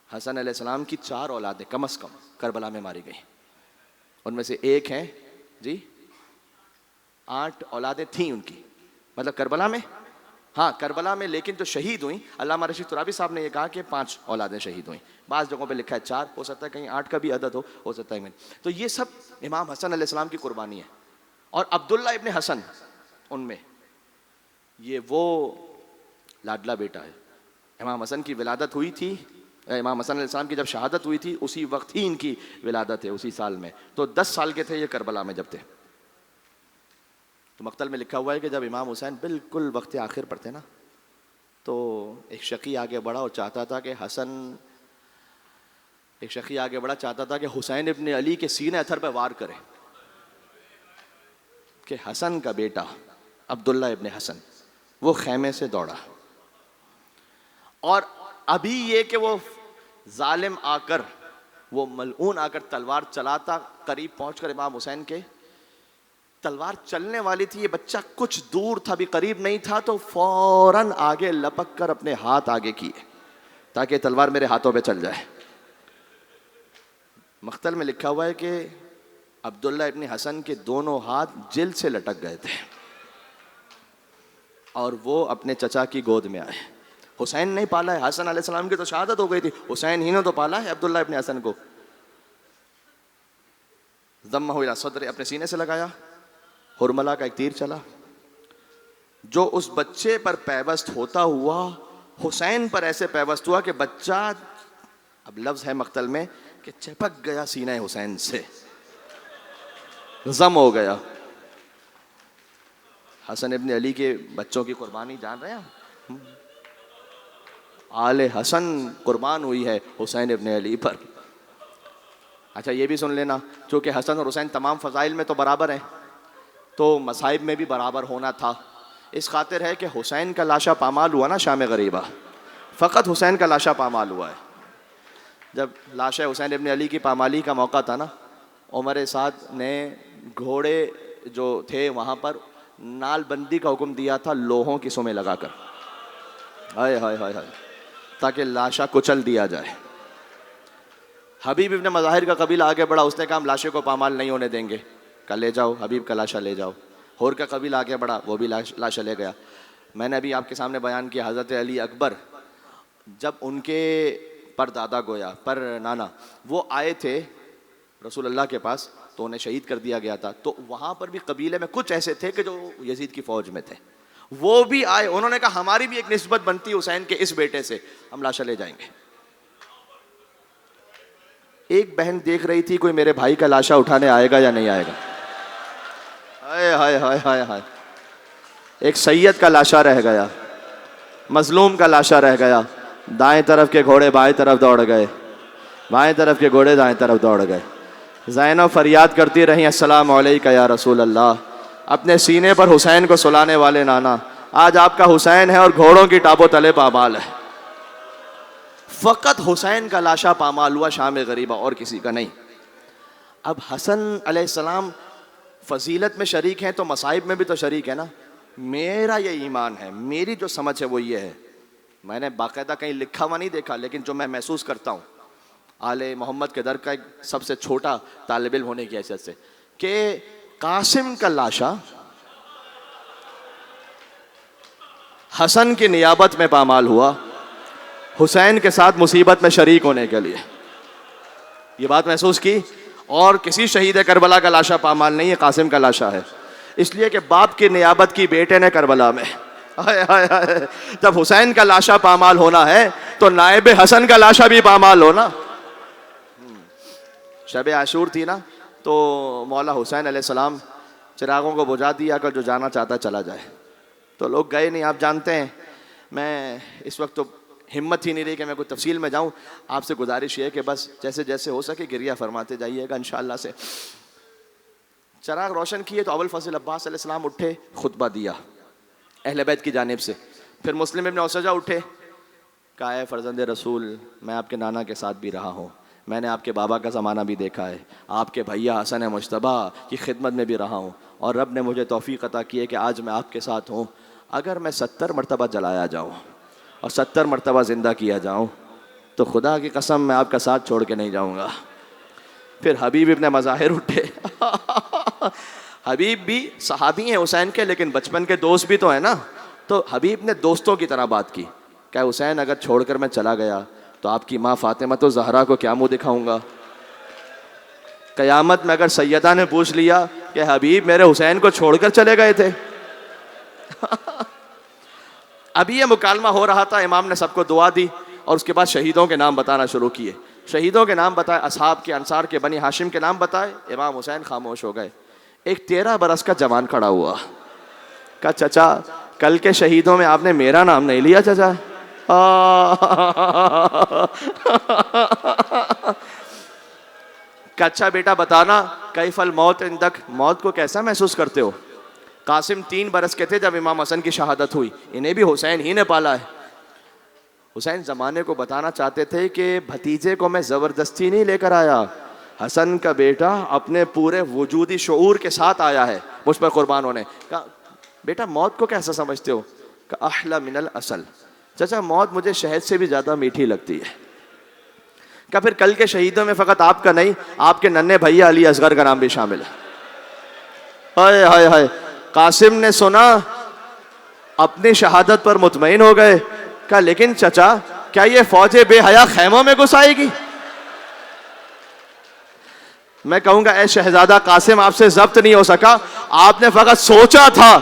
حسن علیہ السلام کی 4 اولادیں کم از کم کربلا میں ماری گئیں. ان میں سے ایک ہیں جی 8 اولادیں تھیں ان کی, مطلب کربلا میں, ہاں کربلا میں, لیکن جو شہید ہوئیں, علامہ رشید ترابی صاحب نے یہ کہا کہ 5 اولادیں شہید ہوئیں. بعض جگہوں پہ لکھا ہے 4, ہو سکتا ہے کہیں 8 کا بھی عدد ہو سکتا ہے. تو یہ سب امام حسن علیہ السلام کی قربانی ہے. اور عبداللہ ابن حسن ان میں, یہ وہ لاڈلا بیٹا ہے. امام حسن کی ولادت ہوئی تھی, امام حسن علیہ السلام کی جب شہادت ہوئی تھی اسی وقت ہی ان کی ولادت ہے, اسی سال میں. تو 10 سال کے تھے یہ کربلا میں جب تھے. تو مقتل میں لکھا ہوا ہے کہ جب امام حسین بالکل وقت آخر پر تھے نا, تو ایک شقی آگے بڑھا اور چاہتا تھا کہ حسین ابن علی کے سینے اتھر پہ وار کرے, کہ حسن کا بیٹا عبداللہ ابن حسن وہ خیمے سے دوڑا. اور ابھی یہ کہ وہ ظالم آ کر, وہ ملعون آ کر تلوار چلاتا, قریب پہنچ کر امام حسین کے تلوار چلنے والی تھی, یہ بچہ کچھ دور تھا, بھی قریب نہیں تھا, تو فوراً آگے لپک کر اپنے ہاتھ آگے کیے تاکہ تلوار میرے ہاتھوں پہ چل جائے. مقتل میں لکھا ہوا ہے کہ عبداللہ ابن حسن کے دونوں ہاتھ جلد سے لٹک گئے تھے اور وہ اپنے چچا کی گود میں آئے. حسین نہیں پالا ہے, حسن علیہ السلام کی تو شہادت ہو گئی تھی, حسین ہی نے تو پالا ہے عبداللہ ابن حسن کو. ضمہ الی صدر, اپنے سینے سے لگایا, حرملہ کا ایک تیر چلا, جو اس بچے پر پیوست ہوتا ہوا حسین پر ایسے پیوست ہوا کہ بچہ اب لفظ ہے مقتل میں کہ چپک گیا سینہ حسین سے، ضم ہو گیا. حسن ابن علی کے بچوں کی قربانی جان رہے ہیں؟ آل حسن قربان ہوئی ہے حسین ابن علی پر. اچھا یہ بھی سن لینا، چونکہ حسن اور حسین تمام فضائل میں تو برابر ہیں تو مصائب میں بھی برابر ہونا تھا. اس خاطر ہے کہ حسین کا لاشا پامال ہوا نا شام غریبہ، فقط حسین کا لاشا پامال ہوا ہے. جب لاشا حسین ابن علی کی پامالی کا موقع تھا نا، عمر سعد نے گھوڑے جو تھے وہاں پر نال بندی کا حکم دیا تھا لوہوں کی سمیں لگا کر، ہائے ہائے ہائے ہائے، تاکہ لاشا کچل دیا جائے. حبیب ابن مظاہر کا قبیلہ آگے بڑھا، اس نے کہا ہم لاشے کو پامال نہیں ہونے دیں گے، کہ لے جاؤ حبیب کا لاشا لے جاؤ. ہور کا قبیلہ آگے بڑھا، وہ بھی لاشا لے گیا. میں نے ابھی آپ کے سامنے بیان کیا حضرت علی اکبر جب ان کے پر دادا گویا پر نانا وہ آئے تھے رسول اللہ کے پاس تو انہیں شہید کر دیا گیا تھا، تو وہاں پر بھی قبیلے میں کچھ ایسے تھے کہ جو یزید کی فوج میں تھے، وہ بھی آئے. انہوں نے کہا ہماری بھی ایک نسبت بنتی ہے حسین کے اس بیٹے سے، ہم لاشا لے جائیں گے. ایک بہن دیکھ رہی تھی کوئی میرے بھائی کا لاشا اٹھانے آئے گا یا نہیں آئے گا. ہائے ہائے ہائے ہائے ہائے، ایک سید کا لاشا رہ گیا، مظلوم کا لاشا رہ گیا. دائیں طرف کے گھوڑے بائیں طرف دوڑ گئے، بائیں طرف کے گھوڑے دائیں طرف دوڑ گئے. زینب فریاد کرتی رہی السلام علیکہ یا رسول اللہ. اپنے سینے پر حسین کو سلانے والے نانا، آج آپ کا حسین ہے اور گھوڑوں کی ٹاپوں تلے پامال ہے. فقط حسین کا لاشا پامال ہوا شام غریبہ، اور کسی کا نہیں. اب حسن علیہ السلام فضیلت میں شریک ہیں تو مصائب میں بھی تو شریک ہے نا. میرا یہ ایمان ہے، میری جو سمجھ ہے وہ یہ ہے، میں نے باقاعدہ کہیں لکھا ہوا نہیں دیکھا، لیکن جو میں محسوس کرتا ہوں آل محمد کے در کا ایک سب سے چھوٹا طالب علم ہونے کی حیثیت سے، کہ قاسم کا لاشا حسن کی نیابت میں پامال ہوا حسین کے ساتھ مصیبت میں شریک ہونے کے لیے. یہ بات محسوس کی. اور کسی شہید کربلا کا لاشا پامال نہیں ہے، قاسم کا لاشا ہے، اس لیے کہ باپ کی نیابت کی بیٹے نے کربلا میں. جب حسین کا لاشا پامال ہونا ہے تو نائب حسن کا لاشا بھی پامال ہونا. شب عاشور تھی نا، تو مولا حسین علیہ السلام چراغوں کو بجھا دیا کہ جو جانا چاہتا چلا جائے. تو لوگ گئے نہیں، آپ جانتے ہیں. میں اس وقت تو ہمت ہی نہیں رہی کہ میں کوئی تفصیل میں جاؤں. آپ سے گزارش یہ ہے کہ بس جیسے جیسے ہو سکے گریہ فرماتے جائیے گا انشاءاللہ سے. چراغ روشن کیے تو ابوالفضل عباس علیہ السلام اٹھے، خطبہ دیا اہل بیت کی جانب سے. پھر مسلم ابن اوسجہ اٹھے، کہا اے فرزند رسول، میں آپ کے نانا کے ساتھ بھی رہا ہوں، میں نے آپ کے بابا کا زمانہ بھی دیکھا ہے، آپ کے بھیا حسن مجتبیٰ کی خدمت میں بھی رہا ہوں، اور رب نے مجھے توفیق عطا کی ہے کہ آج میں آپ کے ساتھ ہوں. اگر میں 70 مرتبہ جلایا جاؤں اور 70 مرتبہ زندہ کیا جاؤں تو خدا کی قسم میں آپ کا ساتھ چھوڑ کے نہیں جاؤں گا. پھر حبیب ابن مظاہر اٹھے. حبیب بھی صحابی ہیں حسین کے، لیکن بچپن کے دوست بھی تو ہیں نا. تو حبیب نے دوستوں کی طرح بات کی کہ حسین اگر چھوڑ کر میں چلا گیا تو آپ کی ماں فاطمہ تو زہرا کو کیا منہ دکھاؤں گا. قیامت میں اگر سیدہ نے پوچھ لیا کہ حبیب میرے حسین کو چھوڑ کر چلے گئے تھے. ابھی یہ مکالمہ ہو رہا تھا، امام نے سب کو دعا دی اور اس کے بعد شہیدوں کے نام بتانا شروع کیے. شہیدوں کے نام بتائے، اصحاب کے، انصار کے، بنی ہاشم کے نام بتائے. امام حسین خاموش ہو گئے. ایک 13 برس کا جوان کھڑا ہوا، کہا چچا کل کے شہیدوں میں آپ نے میرا نام نہیں لیا چچا. کہ اچھا بیٹا بتانا کیف الموت عندک، موت کو کیسا محسوس کرتے ہو. قاسم 3 برس کے تھے جب امام حسن کی شہادت ہوئی، انہیں بھی حسین ہی نے پالا ہے. حسین زمانے کو بتانا چاہتے تھے کہ بھتیجے کو میں زبردستی نہیں لے کر آیا، حسن کا بیٹا اپنے پورے وجودی شعور کے ساتھ آیا ہے مجھ پر قربان ہونے. کہا بیٹا موت کو کیسا سمجھتے ہو؟ کہ احلی من العسل، چچا موت مجھے شہد سے بھی زیادہ میٹھی لگتی ہے. کہ پھر کل کے شہیدوں میں فقط آپ کا نہیں، آپ کے ننھے بھیا علی اصغر کا نام بھی شامل ہے. ہائے ہائے ہائے. قاسم نے سنا، اپنی شہادت پر مطمئن ہو گئے. کہا لیکن چچا کیا یہ فوج بے حیا خیموں میں گھس آئے گی؟ میں کہوں گا اے شہزادہ قاسم، آپ سے ضبط نہیں ہو سکا، آپ نے فقط سوچا تھا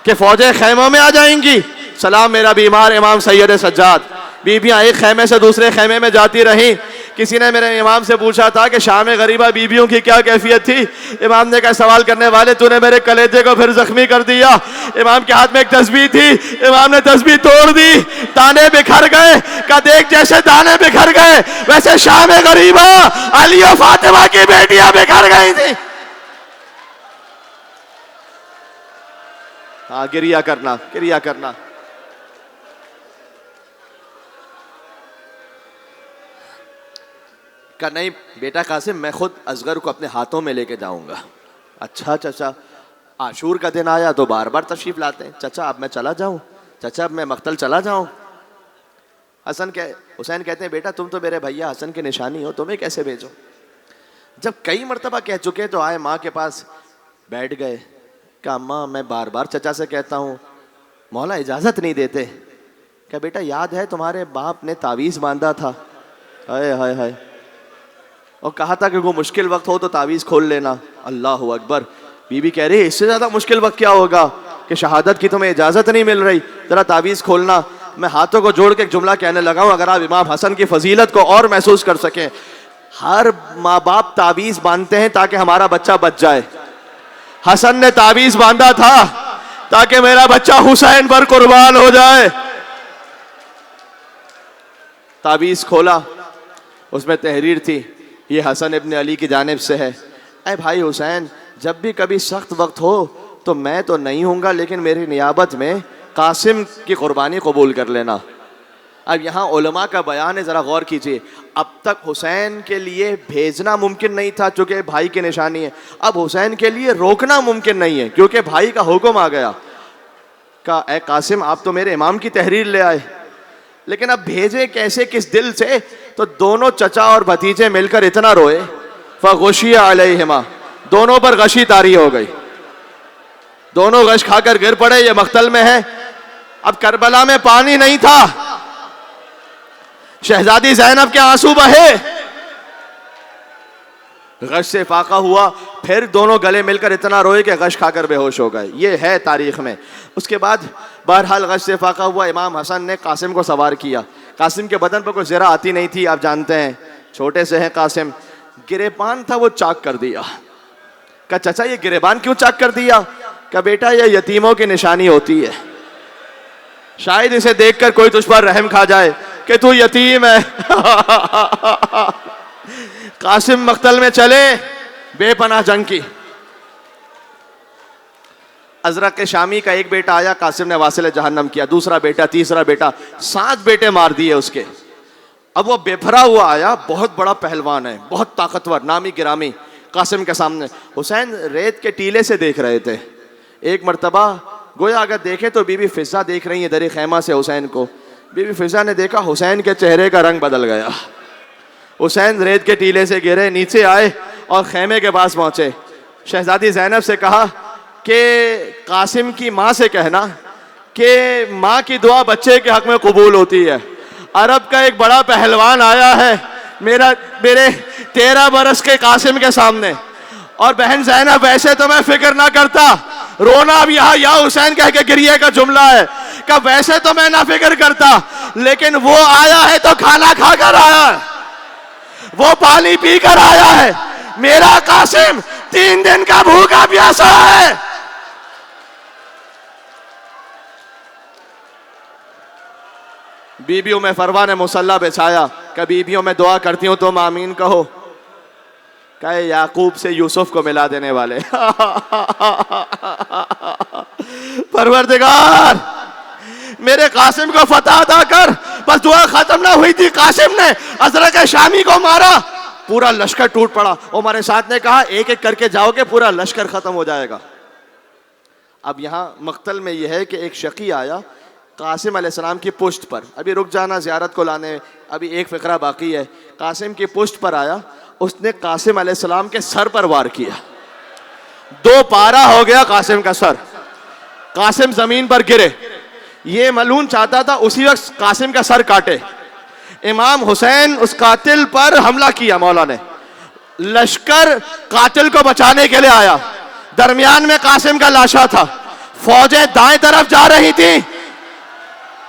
کہ فوجیں خیموں میں آ جائیں گی. سلام میرا بیمار امام سید سجاد، بیویاں ایک خیمے سے دوسرے خیمے میں جاتی رہیں. کسی نے میرے امام سے پوچھا تھا کہ شام غریبہ بیویوں کی کیا کیفیت تھی. امام نے کہا سوال کرنے والے تو نے میرے کلیجے کو پھر زخمی کر دیا. امام کے ہاتھ میں ایک تسبیح تھی, امام نے تسبیح توڑ دی, دانے بکھر گئے. کہا دیکھ جیسے دانے بکھر گئے ویسے شام غریبہ علی و فاطمہ کی بیٹیاں بکھر گئی تھی. ہاں گریا کرنا, گریا کرنا. کہا نہیں بیٹا قاسم میں خود اصغر کو اپنے ہاتھوں میں لے کے جاؤں گا. اچھا چچا, عاشور کا دن آیا تو بار بار تشریف لاتے ہیں. چچا اب میں چلا جاؤں, چچا اب میں مقتل چلا جاؤں. حسین کہتے ہیں بیٹا تم تو میرے بھیا حسن کی نشانی ہو, تمہیں کیسے بھیجو. جب کئی مرتبہ کہہ چکے تو آئے ماں کے پاس بیٹھ گئے. کہا اماں میں بار بار چچا سے کہتا ہوں, مولا اجازت نہیں دیتے. کہا بیٹا یاد ہے تمہارے باپ نے تعویذ باندھا تھا, ہائے ہائے ہائے, اور کہا تھا کہ کوئی مشکل وقت ہو تو تعویذ کھول لینا. اللہ اکبر. بی بی کہہ رہی اس سے زیادہ مشکل وقت کیا ہوگا کہ شہادت کی تمہیں اجازت نہیں مل رہی, ذرا تعویذ کھولنا. میں ہاتھوں کو جوڑ کے ایک جملہ کہنے لگا ہوں اگر آپ امام حسن کی فضیلت کو اور محسوس کر سکیں. ہر ماں باپ تعویذ باندھتے ہیں تاکہ ہمارا بچہ بچ جائے. حسن نے تعویذ باندھا تھا تاکہ میرا بچہ حسین پر قربان ہو جائے. تعویذ کھولا, اس میں تحریر تھی یہ حسن ابن علی کی جانب سے ہے. اے بھائی حسین جب بھی کبھی سخت وقت ہو تو میں تو نہیں ہوں گا لیکن میری نیابت میں قاسم کی قربانی قبول کر لینا. اب یہاں علماء کا بیان ہے, ذرا غور کیجئے. اب تک حسین کے لیے بھیجنا ممکن نہیں تھا چونکہ بھائی کی نشانی ہے. اب حسین کے لیے روکنا ممکن نہیں ہے کیونکہ بھائی کا حکم آ گیا. کہا اے قاسم آپ تو میرے امام کی تحریر لے آئے, لیکن اب بھیجے کیسے, کس دل سے. تو دونوں چچا اور بھتیجے مل کر اتنا روئے, فغشی علیہما, دونوں پر غشی طاری ہو گئی, دونوں غش کھا کر گر پڑے. یہ مقتل میں ہے. اب کربلا میں پانی نہیں تھا, شہزادی زینب کے آنسو بہے, غش سے فاقہ ہوا, پھر دونوں گلے مل کر اتنا روئے کہ غش کھا کر بے ہوش ہو گئے. یہ ہے تاریخ میں. اس کے بعد بہرحال غش سے فاقہ ہوا, امام حسن نے قاسم کو سوار کیا. قاسم کے بدن پر کوئی زرہ آتی نہیں تھی, آپ جانتے ہیں چھوٹے سے ہیں قاسم. گریبان تھا وہ چاک کر دیا. کہا چچا یہ گریبان کیوں چاک کر دیا؟ کہا بیٹا یہ یتیموں کی نشانی ہوتی ہے, شاید اسے دیکھ کر کوئی تجھ پر رحم کھا جائے کہ تو یتیم ہے. قاسم مقتل میں چلے, بے پناہ جنگ کی. ازرق شامی کا ایک بیٹا آیا, قاسم نے واصل جہنم کیا. دوسرا بیٹا, تیسرا بیٹا, 7 بیٹے مار دیے اس کے. اب وہ بے بھرا ہوا آیا, بہت بڑا پہلوان ہے, بہت طاقتور, نامی گرامی. قاسم کے سامنے حسین ریت کے ٹیلے سے دیکھ رہے تھے. ایک مرتبہ گویا اگر دیکھے تو بی بی فضا دیکھ رہی ہیں دری خیمہ سے حسین کو. بی بی فضا نے دیکھا حسین کے چہرے کا رنگ بدل گیا. حسین ریت کے ٹیلے سے گرے, نیچے آئے اور خیمے کے پاس پہنچے. شہزادی زینب سے کہا کہ قاسم کی ماں سے کہنا کہ ماں کی دعا بچے کے حق میں قبول ہوتی ہے. عرب کا ایک بڑا پہلوان آیا ہے میرے 13 برس کے قاسم کے سامنے. اور بہن زینب ویسے تو میں فکر نہ کرتا, رونا اب یہاں یا حسین کہہ کے گریے کا جملہ ہے, کہ ویسے تو میں نہ فکر کرتا لیکن وہ آیا ہے تو کھانا کھا کر آیا ہے, وہ پانی پی کر آیا ہے. میرا قاسم 3 دن کا بھوکا پیاسا ہے. بیبیوں میں فروا نے مصلی بچھایا کہ بیبیوں میں دعا کرتی ہوں تم آمین کہو. کہے یعقوب سے یوسف کو ملا دینے والے. پروردگار میرے قاسم کو فتح عطا کر. بس دعا ختم نہ ہوئی تھی, قاسم نے ازرق شامی کو مارا, پورا لشکر ٹوٹ پڑا. عمر سعد نے کہا ایک ایک کر کے جاؤ گے پورا لشکر ختم ہو جائے گا. اب یہاں مقتل میں یہ ہے کہ ایک شقی آیا قاسم علیہ السلام کی پشت پر. ابھی رک جانا زیارت کو لانے, ابھی ایک فقرہ باقی ہے. قاسم کی پشت پر آیا, اس نے قاسم علیہ السلام کے سر پر وار کیا. 2 پارا ہو گیا قاسم کا سر. قاسم زمین پر گرے. یہ ملعون چاہتا تھا اسی وقت قاسم کا سر کاٹے. امام حسین اس قاتل پر حملہ کیا. مولا نے لشکر قاتل کو بچانے کے لیے آیا, درمیان میں قاسم کا لاشا تھا. فوجیں دائیں طرف جا رہی تھی,